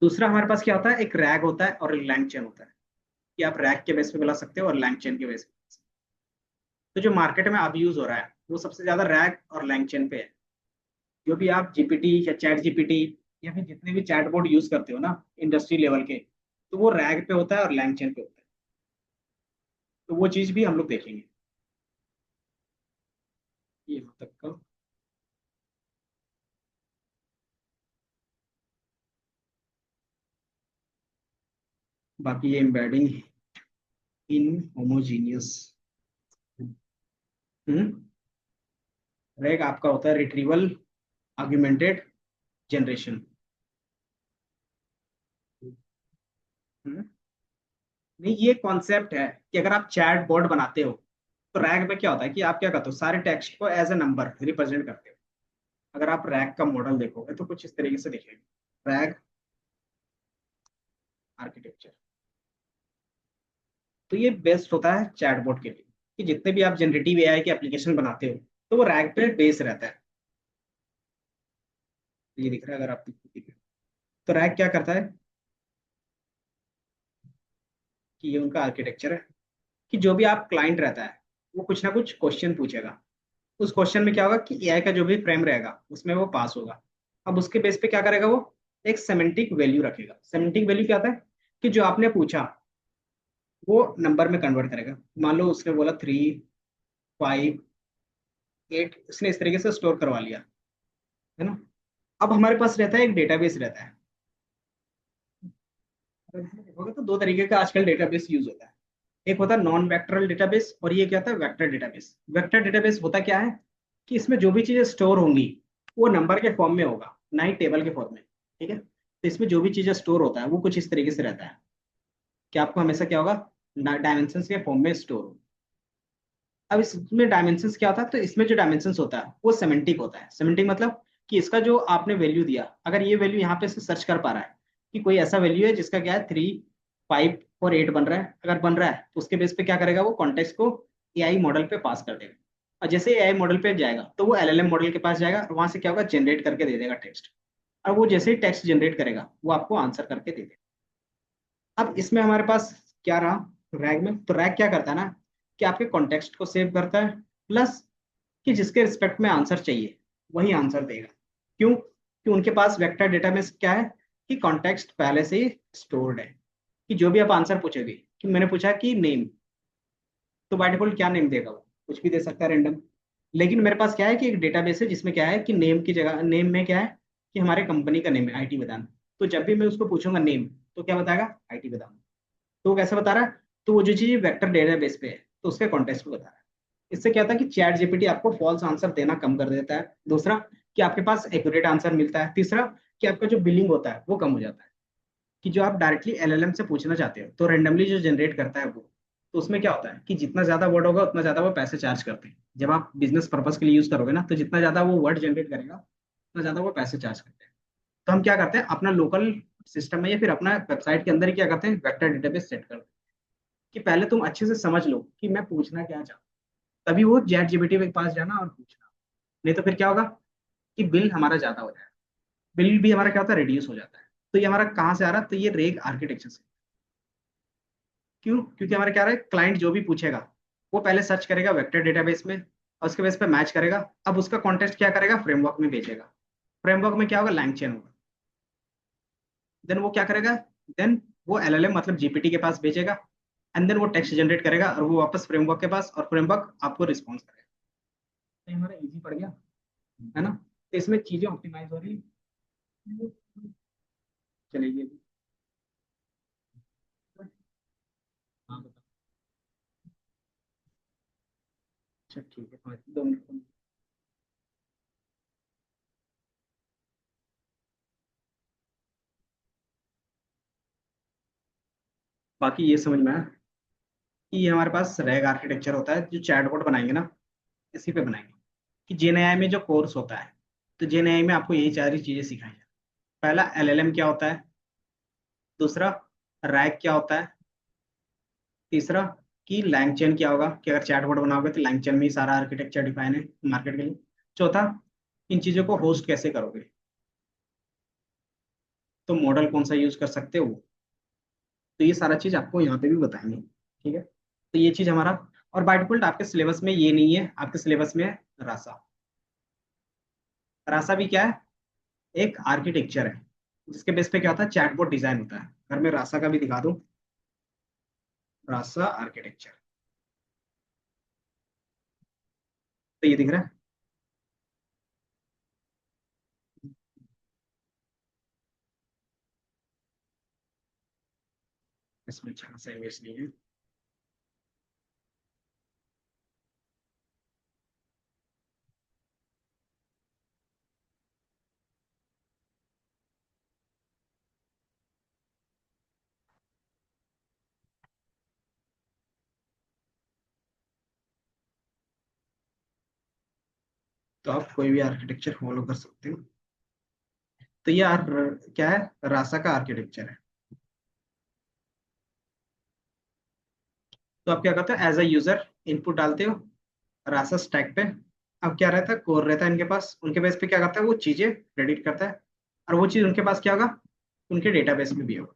Speaker 2: दूसरा हमारे पास क्या होता है, एक रैग होता है और एक लैंग चेन होता है, कि आप रैग के बेस पे बना सकते हो और लैंग चेन के बेस पे। तो जो मार्केट में अब यूज हो रहा है वो सबसे ज्यादा रैग और लैंग चेन पे है। जो भी आप जीपीटी या चैट जीपीटी या फिर जितने भी चैटबॉट यूज करते हो ना इंडस्ट्री लेवल के, तो वो रैग पे होता है और लैंग चेन पे होता है। तो वो चीज भी हम लोग देखेंगे ये यहाँ तक का। बाकी ये एम्बेडिंग इन होमोजीनियस। हम्म रैग आपका होता है रिट्रीवल आर्गुमेंटेड जनरेशन। नहीं, ये कॉन्सेप्ट है कि अगर आप चैट बॉट बनाते हो तो रैग में क्या होता है कि आप क्या करते हो, सारे टेक्स्ट को एज ए नंबर रिप्रेजेंट करते हो। अगर आप रैग का मॉडल देखोगे तो कुछ इस तरीके से दिखेगा रैग आर्किटेक्चर। तो ये बेस्ट होता है चैटबॉट के लिए, कि जितने भी आप जनरेटिव एआई के एप्लीकेशन बनाते हो तो वो रैग पे बेस रहता है। ये दिख रहा है अगर आप देखो। तो रैग क्या करता है कि ये उनका आर्किटेक्चर है कि जो भी आप क्लाइंट रहता है वो कुछ ना कुछ क्वेश्चन पूछेगा। उस क्वेश्चन में क्या होगा कि एआई का जो भी फ्रेम रहेगा उसमें वो पास होगा। अब उसके बेस पे क्या करेगा वो, एक सेमेंटिक वैल्यू रखेगा। सेमेंटिक वैल्यू क्या होता है कि जो आपने पूछा वो नंबर में कन्वर्ट करेगा। मान लो उसने बोला 3, 5, 8, उसने इस तरीके से स्टोर करवा लिया, है ना। अब हमारे पास रहता है एक डेटाबेस रहता है। अगर इसमें देखोगे तो दो तरीके का आजकल डेटाबेस यूज होता है। एक होता है नॉन वेक्टरल डेटाबेस और ये क्या होता है वेक्टर डेटाबेस। वेक्टर डेटाबेस होता क्या है कि इसमें जो भी चीजें स्टोर होंगी वो नंबर के फॉर्म में होगा, ना ही टेबल के फॉर्म में। ठीक है, तो इसमें जो भी चीजें स्टोर होता है वो कुछ इस तरीके से रहता है कि आपको हमेशा क्या होगा, डायमेंशन के फॉर्म में स्टोर हो। अब इसमें डायमेंशंस क्या होता है, तो इसमें जो डायमेंशंस होता है वो सेमेंटिक होता है। सेमेंटिक मतलब कि इसका जो आपने वैल्यू दिया, अगर ये वैल्यू यहाँ पे से सर्च कर पा रहा है कि कोई ऐसा वैल्यू है जिसका क्या है 3, 5 और 8 बन रहा है, अगर बन रहा है तो उसके बेस पे क्या करेगा वो कॉन्टेक्स्ट को एआई मॉडल पे पास कर देगा। और जैसे एआई मॉडल पे जाएगा तो वो एलएलएम मॉडल के पास जाएगा और वहां से क्या होगा जनरेट करके दे देगा टेक्स्ट। और वो जैसे ही टेक्स्ट जनरेट करेगा वो आपको आंसर करके दे देगा। अब इसमें हमारे पास क्या रहा, रैग में तो रैग क्या करता है ना कि आपके कॉन्टेक्स्ट को सेव करता है, प्लस कि जिसके रिस्पेक्ट में आंसर चाहिए वही आंसर देगा। क्यों, कि उनके पास वेक्टर डेटा में क्या है कि कॉन्टेक्स्ट पहले से ही स्टोर्ड है। कि जो भी आप आंसर पूछोगे, कि मैंने पूछा कि नेम, तो बाय डिफॉल्ट क्या नेम देगा वो, कुछ भी दे सकता है रैंडम। लेकिन मेरे पास क्या है कि एक डेटाबेस है जिसमें क्या है कि नेम की जगह, नेम में क्या है कि हमारे कंपनी का नेम है आईटी बदान। तो जब भी मैं उसको पूछूंगा नेम तो क्या बताएगा आईटी बदान। तो वो कैसे बता रहा है, तो वो जो चीज वेक्टर डेटाबेस पे है तो उसके कॉन्टेक्स्ट को बता रहा है। इससे क्या होता है कि चैट जीपीटी आपको फॉल्स आंसर देना कम कर देता है। दूसरा कि आपके पास एक्यूरेट आंसर मिलता है। तीसरा कि आपका जो बिलिंग होता है वो कम हो जाता है। कि जो आप डायरेक्टली एलएलएम से पूछना चाहते हो तो रेंडमली जो जनरेट करता है वो, तो उसमें क्या होता है कि जितना ज्यादा वर्ड होगा उतना ज्यादा वो पैसे चार्ज करते हैं। जब आप बिजनेस पर्पज के लिए यूज करोगे ना तो जितना ज्यादा वो वर्ड जनरेट करेगा उतना ज्यादा वो पैसे चार्ज करते हैं। तो हम क्या करते हैं अपना लोकल सिस्टम में या फिर अपना वेबसाइट के अंदर ही क्या करते हैं वेक्टर डेटाबेस सेट करते हैं कि पहले तुम अच्छे से समझ लो कि मैं पूछना क्या चाहता हूँ, तभी वो चैट जीपीटी के पास जाना और पूछना। नहीं तो फिर क्या होगा कि बिल हमारा ज्यादा हो जाएगा, बिल भी हमारा क्या होता है रिड्यूस हो जाता है। तो ये हमारा कहाँ से आ रहा है, तो ये रेग आर्किटेक्चर से। क्यों, क्योंकि हमारा क्या रहा है क्लाइंट जो भी पूछेगा वो पहले सर्च करेगा वेक्टर डेटाबेस में और उसके बेस पे मैच करेगा। अब उसका कॉन्टेक्स्ट क्या करेगा फ्रेमवर्क में भेजेगा। फ्रेमवर्क में क्या होगा लैंग चेन होगा। देन वो क्या करेगा, देन वो एलएलएम मतलब जीपीटी के पास भेजेगा। एंड देन वो टेक्स्ट जनरेट करेगा और वो वापस फ्रेमवर्क के पास, और फ्रेमवर्क आपको रिस्पॉन्स करेगा। तो ये हमारा इजी पड़ गया, है ना। तो इसमें चीजें ऑप्टिमाइज हो रही हैं। चलेगी अभी। हाँ बताओ। अच्छा ठीक है, 2 मिनट। बाकी ये समझ में आया कि ये हमारे पास रैग आर्किटेक्चर होता है जो चैटबॉट बनाएंगे ना इसी पे बनाएंगे। कि जेएनआई में जो कोर्स होता है, तो जेएनआई में आपको यही सारी चीजें सिखाई जाती है। पहला एलएलएम क्या होता है, दूसरा रैग क्या होता है, तीसरा कि लैंगचेन क्या होगा, कि अगर चैटबॉट बनाओगे तो लैंगचेन में ही सारा आर्किटेक्चर डिफाइन है मार्केट के लिए। चौथा, इन चीजों को होस्ट कैसे करोगे, तो मॉडल कौन सा यूज कर सकते हो। तो ये सारा चीज आपको यहाँ पे भी बताएंगे, ठीक है। तो ये चीज हमारा, और बाय डिफॉल्ट आपके सिलेबस में ये नहीं है, आपके सिलेबस में है रासा। रासा भी क्या है, एक आर्किटेक्चर है जिसके बेस पे क्या होता है, चैटबॉट डिजाइन होता है। अगर मैं रासा का भी दिखा दूं, रासा आर्किटेक्चर, तो ये दिख रहा है। इसमें अच्छा खासा इमेज नहीं है। तो आप कोई भी आर्किटेक्चर फॉलो कर सकते हो। तो ये क्या है, रासा का आर्किटेक्चर है। तो आप क्या करते हो, एज अ यूजर इनपुट डालते हो रासा स्टैक पे। अब क्या रहता है, कोर रहता है इनके पास, उनके बेस पे क्या करता है, वो चीजें प्रेडिक्ट करता है। और वो चीज उनके पास क्या होगा, उनके डेटाबेस में भी होगा,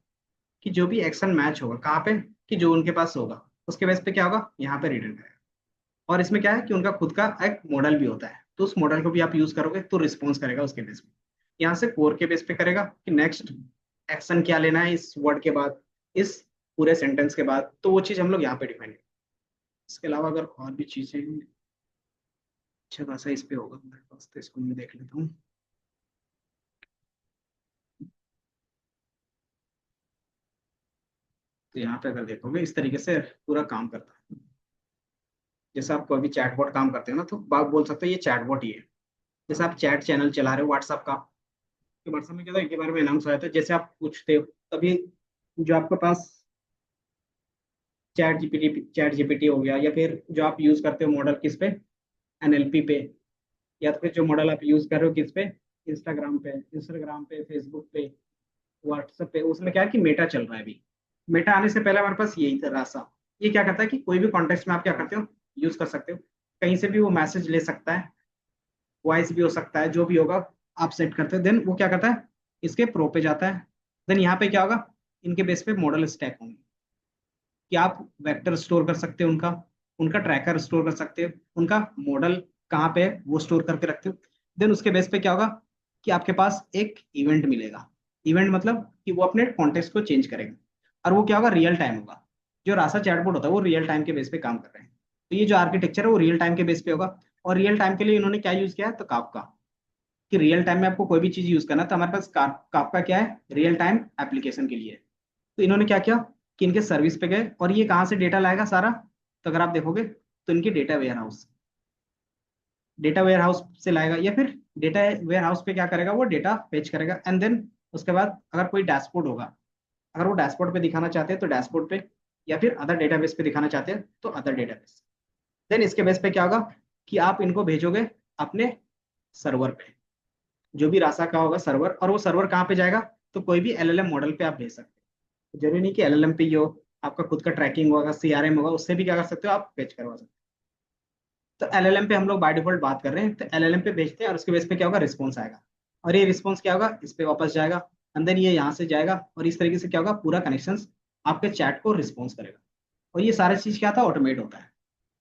Speaker 2: कि जो भी एक्शन मैच होगा कहाँ पे, कि जो उनके पास होगा उसके बेस पे क्या होगा, यहाँ पे रिटर्न करेगा। और इसमें क्या है कि उनका खुद का एक मॉडल भी होता है, तो उस मॉडल को भी आप यूज करोगे तो रिस्पॉन्स करेगा उसके बेस पे। यहाँ से कोर के बेस पे करेगा कि नेक्स्ट एक्शन क्या लेना है इस वर्ड के बाद, इस पूरे सेंटेंस के बाद, तो वो चीज हम लोग यहाँ पे डिफाइन करेंगे। इसके अलावा अगर और भी चीजें अच्छा खासा इस पे होगा मेरे पास, तो इसको मैं देख लेता हूँ। तो यहाँ पे अगर देखोगे इस तरीके से पूरा काम करता है। जैसे आप कोई भी चैटबॉट काम करते हो ना, तो आप बोल सकते हो ये चैटबॉट ही है। जैसे आप चैट चैनल चला रहे हो व्हाट्सएप का, तो व्हाट्सएप में क्या था, इनके बारे में अनाउंस आया था, जैसे आप पूछते हो तभी जो आपके पास चैट जीपीटी हो गया, या फिर जो आप यूज करते हो मॉडल किस पे, एनएलपी पे, या तो फिर जो मॉडल आप यूज कर रहे हो किस पे, इंस्टाग्राम पे फेसबुक पे, व्हाट्सएप पे, उसमें क्या है कि मेटा चल रहा है अभी। मेटा आने से पहले हमारे पास यही था रासा। ये क्या करता है कि कोई भी कॉन्टेक्स्ट में आप क्या करते हो, यूज कर सकते हो, कहीं से भी वो मैसेज ले सकता है, वॉइस भी हो सकता है, जो भी होगा आप सेट करते हो। देन वो क्या करता है, इसके प्रो पे जाता है। देन यहाँ पे क्या होगा, इनके बेस पे मॉडल स्टैक होंगे, कि आप वेक्टर स्टोर कर सकते हो उनका, उनका ट्रैकर स्टोर कर सकते हो, उनका मॉडल कहाँ पे है वो स्टोर करके रखते हो। देन उसके बेस पे क्या होगा, कि आपके पास एक इवेंट मिलेगा। इवेंट मतलब कि वो अपने कॉन्टेक्स्ट को चेंज करेगा, और वो क्या होगा, रियल टाइम होगा। जो रासा चैटबॉट होता है वो रियल टाइम के बेस पे काम कर रहे हैं। तो ये जो आर्किटेक्चर है वो रियल टाइम के बेस पे होगा। और रियल टाइम के लिए इन्होंने क्या यूज किया है, तो काफका, कि रियल टाइम में आपको कोई भी चीज यूज करना है, तो हमारे पास काफका क्या है, रियल टाइम एप्लीकेशन के लिए। तो इन्होंने क्या किया, कि इनके सर्विस पे गए, और ये कहाँ से डेटा लाएगा सारा, तो अगर आप देखोगे तो इनके डेटा वेयर हाउस से लाएगा, या फिर डेटा वेयर हाउस पे क्या करेगा, वो डेटा फेच करेगा। एंड देन उसके बाद अगर कोई डैशबोर्ड होगा, अगर वो डैशबोर्ड पे दिखाना चाहते हैं तो डैशबोर्ड पे, या फिर अदर डेटाबेस पे दिखाना चाहते हैं तो अदर डेटाबेस। देन इसके बेस पे क्या होगा, कि आप इनको भेजोगे अपने सर्वर पे, जो भी रासा का होगा सर्वर, और वो सर्वर कहाँ पे जाएगा, तो कोई भी एलएलएम मॉडल पे आप भेज सकते हो। जरूरी नहीं कि एलएलएम पे ही हो, आपका खुद का ट्रैकिंग होगा, सीआरएम होगा, उससे भी क्या कर सकते हो, आप फेच करवा सकते हो। तो एलएलएम पे हम लोग बाय डिफॉल्ट बात कर रहे हैं, तो एलएलएम पे भेजते हैं, और उसके बेस पे क्या होगा, रिस्पॉन्स आएगा। और ये रिस्पॉन्स क्या होगा, इस पे वापस जाएगा, अंदर ये यहाँ से जाएगा, और इस तरीके से क्या होगा, पूरा कनेक्शन आपके चैट को रिस्पॉन्स करेगा। और ये सारा चीज क्या था, ऑटोमेट होता है।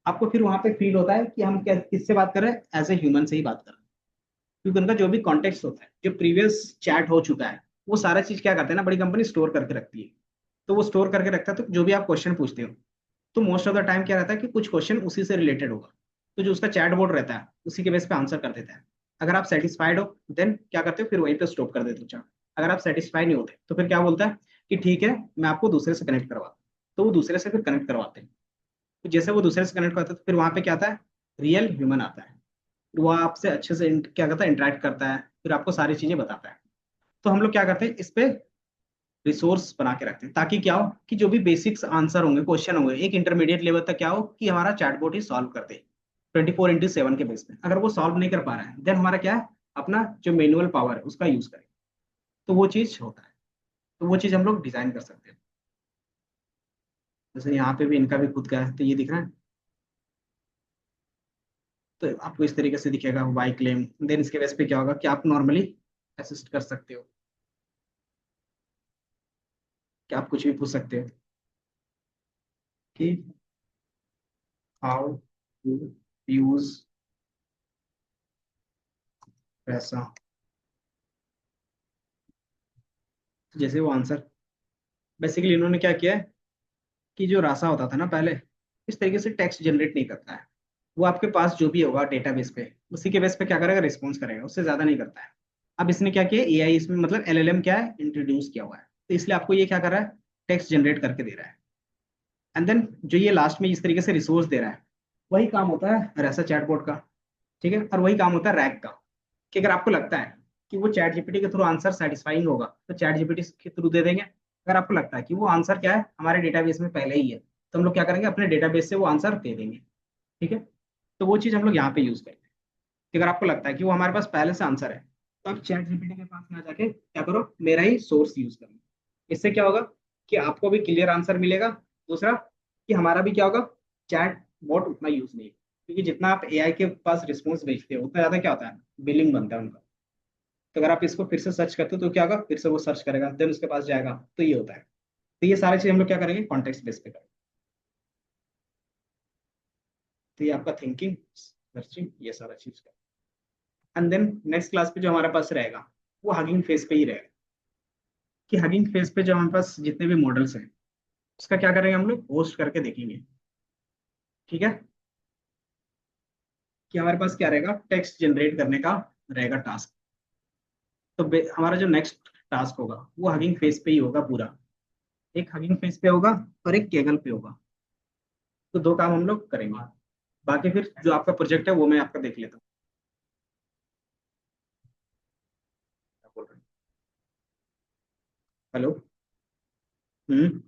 Speaker 2: आपको फिर वहां पे फील होता है कि हम क्या किससे बात कर रहे हैं, एज ए ह्यूमन से ही बात कर रहे हैं। क्योंकि उनका जो भी कॉन्टेक्स्ट होता है, जो प्रीवियस चैट हो चुका है, वो सारा चीज क्या करते हैं ना, बड़ी कंपनी स्टोर करके रखती है। तो वो स्टोर करके रखता है, तो जो भी आप क्वेश्चन पूछते हो, तो मोस्ट ऑफ द टाइम क्या रहता है कि कुछ क्वेश्चन उसी से रिलेटेड होगा, तो जो उसका चैट बोर्ड रहता है उसी के बेस पे आंसर कर देता है। अगर आप सेटिस्फाइड हो, देन क्या करते हो, फिर वहीं पे स्टॉप कर देते हो चैट। अगर आप सेटिस्फाइड नहीं होते तो फिर क्या बोलता है, कि ठीक है मैं आपको दूसरे से कनेक्ट करवाता हूं। तो वो दूसरे से फिर कनेक्ट करवाते हैं। तो जैसे वो दूसरे से कनेक्ट करते हैं, तो फिर वहां पे क्या आता है, रियल ह्यूमन आता है। वो आपसे अच्छे से क्या करता है, इंटरेक्ट करता है, फिर आपको सारी चीजें बताता है। तो हम लोग क्या करते हैं, इस पे रिसोर्स बना के रखते हैं, ताकि क्या हो, कि जो भी बेसिक्स आंसर होंगे, क्वेश्चन होंगे, एक इंटरमीडिएट लेवल तक क्या हो, कि हमारा चैटबॉट ही सॉल्व कर दे। 24/7 के बेस पे। अगर वो सॉल्व नहीं कर पा रहा है देन हमारा क्या है, अपना जो मैनुअल पावर है उसका यूज करें, तो वो चीज होता है। तो वो चीज हम लोग डिजाइन कर सकते हैं। जैसे यहाँ पे भी इनका भी खुद का है, तो ये दिख रहा है। तो आपको इस तरीके से दिखेगा वाई क्लेम, देन इसके बेस पे क्या होगा कि आप नॉर्मली असिस्ट कर सकते हो, कि आप कुछ भी पूछ सकते हो कि हाउ टू यूज पैसा, जैसे वो आंसर। बेसिकली इन्होंने क्या किया है कि जो रासा होता था ना पहले, इस तरीके से टेक्स्ट जनरेट नहीं करता है। वो आपके पास जो भी होगा डेटाबेस पे, उसी के बेस पे क्या करेगा, रिस्पॉन्स करेगा, उससे ज्यादा नहीं करता है। अब इसने क्या किया, एआई इसमें मतलब एलएलएम क्या है, इंट्रोड्यूस किया हुआ है, तो इसलिए आपको ये क्या कर रहा है, टेक्स्ट जनरेट करके दे रहा है। एंड देन जो ये लास्ट में इस तरीके से रिसोर्स दे रहा है, वही काम होता है रैसा चैटबॉट का। ठीक है, और वही काम होता है रैग का, कि अगर आपको लगता है कि वो चैट जीपीटी के थ्रू आंसर सेटिस्फाइंग होगा तो चैट जीपीटी के थ्रू दे देंगे। अगर आपको लगता है कि वो आंसर क्या है, हमारे डेटाबेस में पहले ही है, तो हम लोग क्या करेंगे, अपने डेटाबेस से वो आंसर दे देंगे। ठीक है, तो वो चीज हम लोग यहाँ पे यूज करेंगे कि अगर आपको लगता है कि वो हमारे पास पहले से आंसर है, तो आप चैट जीपीटी के पास ना जाके क्या करो, मेरा ही सोर्स यूज करो। इससे क्या होगा कि आपको भी क्लियर आंसर मिलेगा। दूसरा कि हमारा भी क्या होगा, चैट बॉट उतना यूज नहीं, क्योंकि जितना आप एआई के पास रिस्पॉन्स भेजते हो उतना ज्यादा क्या होता है, बिलिंग बनता है उनका। तो अगर आप इसको फिर से सर्च करते हो तो क्या होगा, फिर से वो सर्च करेगा, देन उसके पास जाएगा, तो ये होता है। तो ये सारी चीज हम लोग क्या करेंगे, कॉन्टेक्स्ट बेस पे करेंगे। तो ये आपका थिंकिंग, सर्चिंग, ये सारा चीज का। एंड देन नेक्स्ट क्लास पे जो हमारे पास रहेगा, वो हगिंग फेस पे ही रहेगा। कि हगिंग फेस पे जो हमारे पास जितने भी मॉडल्स हैं, उसका क्या करेंगे, हम लोग होस्ट करके देखेंगे। ठीक है, कि हमारे पास क्या रहेगा, टेक्स्ट जनरेट करने का रहेगा टास्क। तो हमारा जो नेक्स्ट टास्क होगा वो हगिंग फेस पे ही होगा पूरा। एक हगिंग फेस पे होगा और एक केगल पे होगा। तो दो काम हम लोग करेंगे। बाकी फिर जो आपका प्रोजेक्ट है वो मैं आपका देख लेता हूँ। क्या बोल रहे हैं? हेलो। हम्म।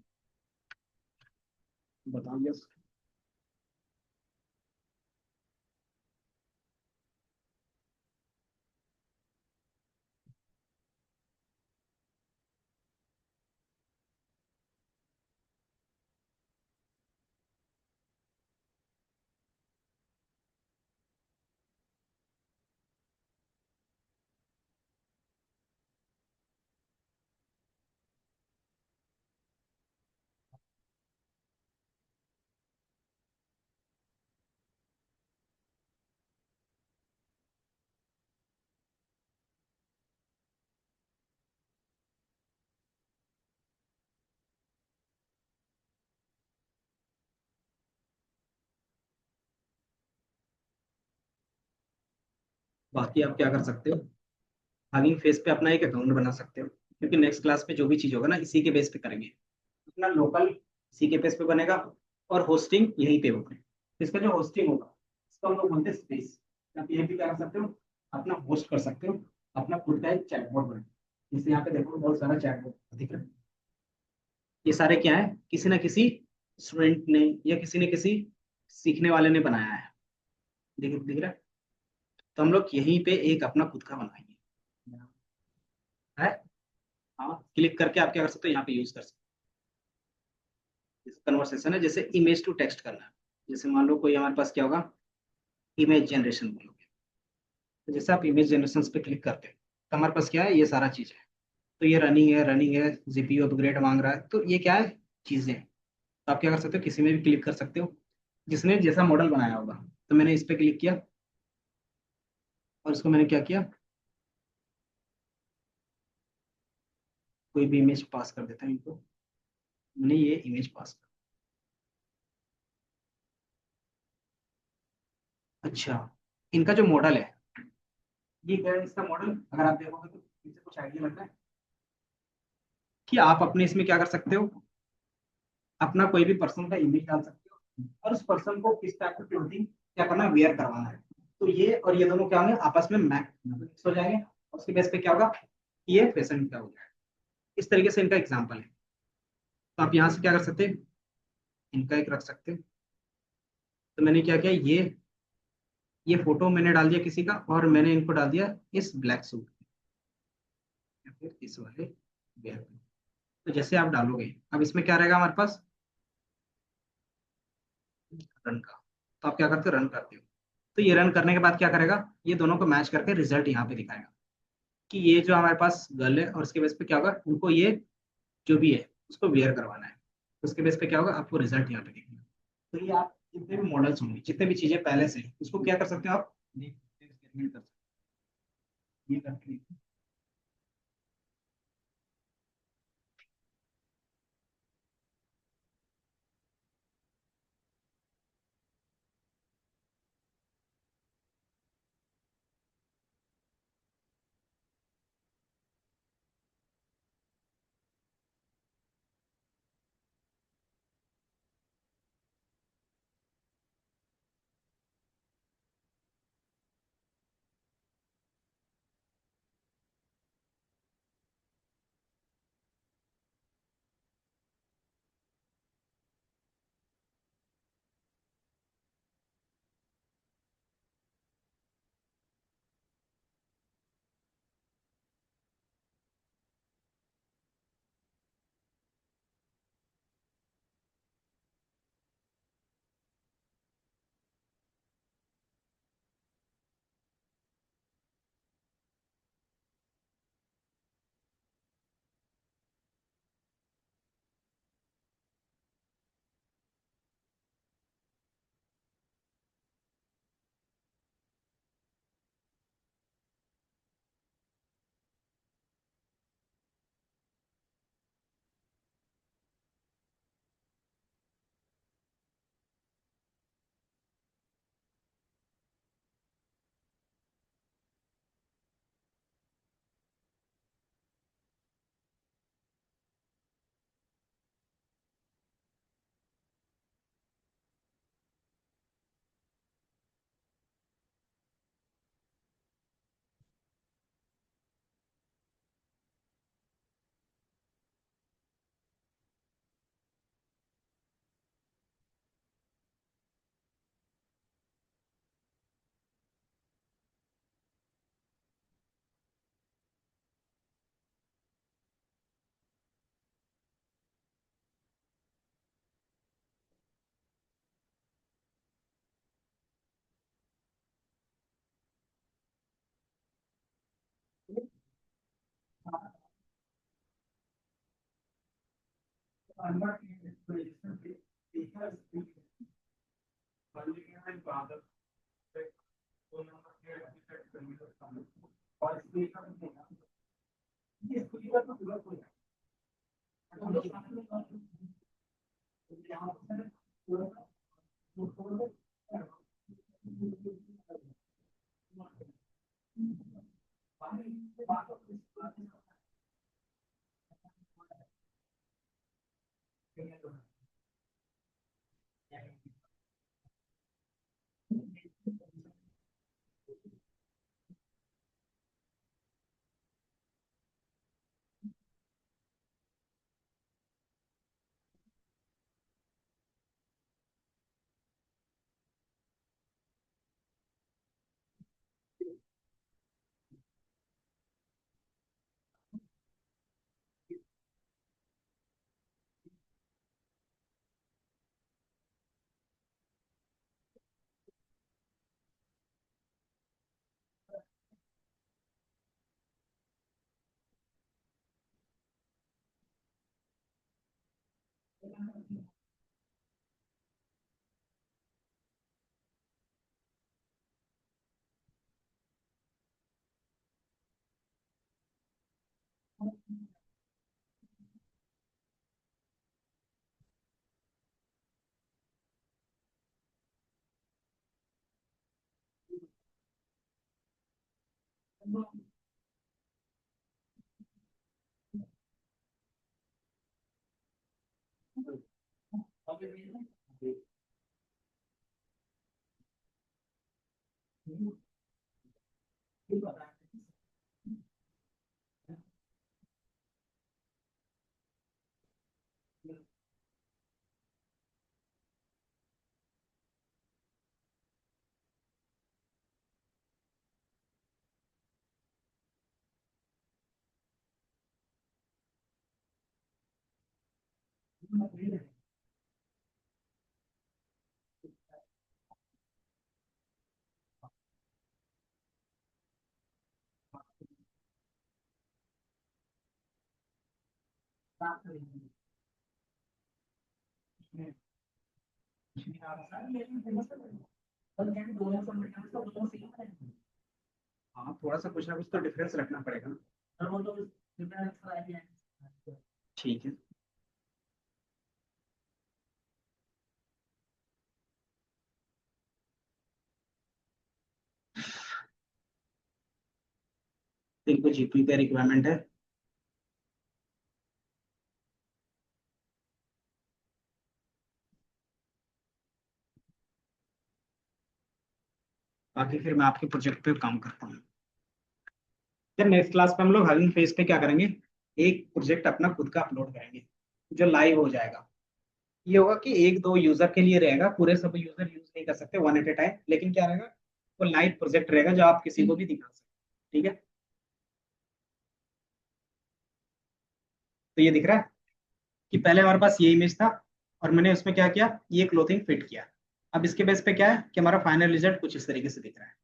Speaker 2: बताओ यस। बाकी आप क्या कर सकते हो, हगिंग फेस पे अपना एक अकाउंट बना सकते हो, क्योंकि नेक्स्ट क्लास पे जो भी चीज होगा ना इसी के बेस पे करेंगे। अपना लोकल इसी के बेस पे बनेगा, और होस्टिंग यहीं पे होगा। इसका जो होस्टिंग होगा इसको हम लोग बोलते हैं स्पेस। आप ये भी क्या कर सकते हो, अपना होस्ट कर सकते हो, अपना खुद का एक चैटबॉट बना। जैसे यहाँ पे देखो बहुत सारा चैटबॉट दिख रहा है। ये सारे क्या है, किसी ना किसी स्टूडेंट ने या किसी ने किसी सीखने वाले ने बनाया है। दिख रहा है। तो हम लोग यहीं पे एक अपना खुद का बनाएंगे है। हाँ, क्लिक करके आप क्या कर सकते हो, यहाँ पे यूज कर सकते हो। कन्वर्सेशन है, जैसे इमेज टू टेक्स्ट करना है। जैसे मान लो कोई हमारे पास क्या होगा, इमेज जनरेशन बोलोगे, तो जैसे आप इमेज जनरेशन पे क्लिक करते हैं तो हमारे पास क्या है, ये सारा चीज है। तो ये रनिंग है, जीपीयू अपग्रेड मांग रहा है, तो ये क्या है, चीजें हैं। तो आप क्या कर सकते हो, किसी में भी क्लिक कर सकते हो जिसने जैसा मॉडल बनाया होगा। तो मैंने इस पे क्लिक किया और इसको मैंने क्या किया, कोई भी इमेज पास कर देता है इनको। मैंने ये इमेज पास कर। अच्छा, इनका जो मॉडल है, ये क्या है इसका मॉडल, अगर आप देखोगे तो इससे कुछ आइडिया लगता है कि आप अपने इसमें क्या कर सकते हो, अपना कोई भी पर्सन का इमेज डाल सकते हो और उस पर्सन को किस टाइप की क्लोथिंग क्या करना है, वेयर करवाना है। तो ये और ये दोनों क्या होंगे, आपस में मैच हो जाएंगे, और उसके बेस पे क्या होगा, ये फैशन का हो जाएगा। इस तरीके से इनका एग्जाम्पल है। तो आप यहाँ से क्या कर सकते हैं, इनका एक रख सकते हैं। तो मैंने क्या किया, ये ये फोटो मैंने डाल दिया किसी का, और मैंने इनको डाल दिया इस ब्लैक सूट या फिर इस वाले वेयर पे। तो जैसे आप डालोगे, अब इसमें क्या रहेगा हमारे पास, रन का। तो आप क्या करते हो, रन करते हो। तो ये रन करने के बाद क्या करेगा, ये दोनों को मैच करके रिजल्ट यहाँ पे दिखाएगा कि ये जो हमारे पास गर्ल है, और उसके बेस पे क्या होगा, उनको ये जो भी है उसको वेयर करवाना है। उसके बेस पे क्या होगा, आपको रिजल्ट यहाँ पे दिखेगा। तो ये आप जितने भी मॉडल्स होंगे, जितने भी चीजें पहले से, उसको क्या कर सकते हो आप, एक्सपेरिमेंट कर सकते हो। ये करके हाँ, थोड़ा सा कुछ ना कुछ तो डिफरेंस रखना पड़ेगा। ठीक है। तो इनको जीपी का रिक्वायरमेंट है। बाकी फिर मैं आपके प्रोजेक्ट पे काम करता हूँ। फिर नेक्स्ट क्लास पे हम लोग हगिंग फेज पे क्या करेंगे, एक प्रोजेक्ट अपना खुद का अपलोड करेंगे जो लाइव हो जाएगा। ये होगा कि एक दो यूजर के लिए रहेगा, पूरे सब यूजर यूज नहीं कर सकते वन एट ए टाइम, लेकिन क्या रहेगा, वो लाइव प्रोजेक्ट रहेगा जो आप किसी को भी दिखा सकते। ठीक है। तो ये दिख रहा है कि पहले हमारे पास ये इमेज था और मैंने उसमें क्या किया, ये क्लोथिंग फिट किया। अब इसके बेस पे क्या है कि हमारा फाइनल रिजल्ट कुछ इस तरीके से दिख रहा है।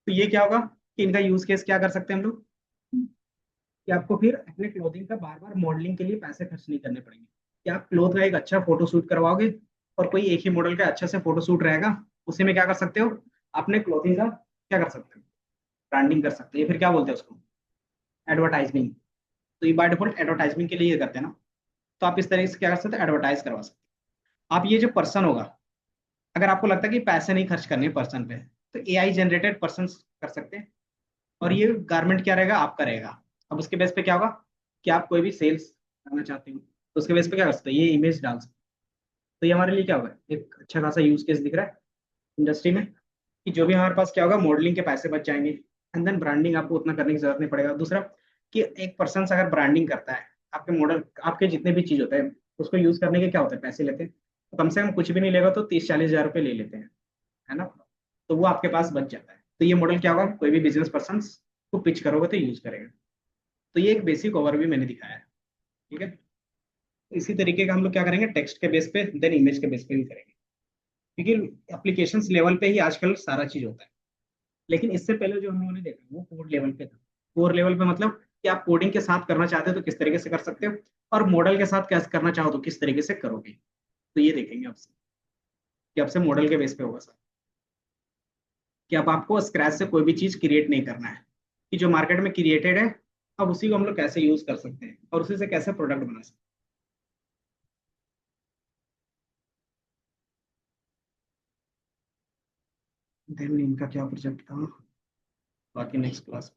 Speaker 2: तो ये क्या होगा कि इनका यूज केस क्या कर सकते हैं हम लोग, कि आपको फिर अपने क्लोथिंग का बार बार मॉडलिंग के लिए पैसे खर्च नहीं करने पड़ेंगे, कि आप क्लोथ का एक अच्छा फोटो शूट करवाओगे और कोई एक ही मॉडल का अच्छा से फोटो शूट रहेगा, उसी में क्या कर सकते हो, अपने क्लोथिंग का क्या कर सकते हो, ब्रांडिंग कर सकते हैं, फिर क्या बोलते हैं उसको, एडवर्टाइजमेंट। तो ये बाय डिफॉल्ट एडवर्टाइजमेंट के लिए करते हैं ना। तो आप इस तरीके से क्या कर सकते हैं, एडवर्टाइज करवा सकते हैं। आप ये जो पर्सन होगा, अगर आपको लगता है कि पैसे नहीं खर्च करने पर्सन पे, तो एआई जनरेटेड पर्सन कर सकते हैं। और ये गारमेंट क्या रहेगा, आपका रहेगा। अब उसके बेस पे क्या होगा कि आप कोई भी सेल्स करना चाहते हो तो उसके बेस पे क्या कर सकते हैं, ये इमेज डाल सकते हैं। तो ये हमारे लिए क्या होगा, एक अच्छा खासा यूज केस दिख रहा है इंडस्ट्री में, कि जो भी हमारे पास क्या होगा, मॉडलिंग के पैसे बच जाएंगे, एंड देन ब्रांडिंग आपको उतना करने की जरूरत नहीं पड़ेगा। दूसरा कि एक पर्सन अगर ब्रांडिंग करता है, आपके मॉडल आपके जितने भी चीज होते हैं उसको यूज करने के क्या होते हैं, पैसे लेते हैं। तो कम से कम कुछ भी नहीं लेगा तो 30-40 हज़ार रुपये ले लेते हैं, है ना। तो वो आपके पास बच जाता है। तो ये मॉडल क्या होगा, कोई भी बिजनेस पर्सन को पिच करोगे तो यूज करेगा। तो ये एक बेसिक ओवरव्यू मैंने दिखाया है। ठीक है। इसी तरीके का हम लोग क्या करेंगे, टेक्स्ट के बेस पे देन इमेज के बेस पे भी करेंगे, क्योंकि एप्लीकेशंस लेवल पे ही आजकल सारा चीज होता है। लेकिन इससे पहले जो हम लोगों ने देखा वो कोड लेवल पे था। कोर लेवल पे मतलब कि आप कोडिंग के साथ करना चाहते हो तो किस तरीके से कर सकते हो, और मॉडल के साथ कैसे करना चाहो तो किस तरीके से करोगे। तो ये देखेंगे आपसे कि आपसे मॉडल के बेस पे होगा सर, कि अब आपको स्क्रैच से कोई भी चीज क्रिएट नहीं करना है, कि जो मार्केट में क्रिएटेड है अब उसी को हम लोग कैसे यूज कर सकते हैं और उसी से कैसे प्रोडक्ट बना सकते हैं। देन इनका क्या प्रोजेक्ट था, बाकी नेक्स्ट क्लास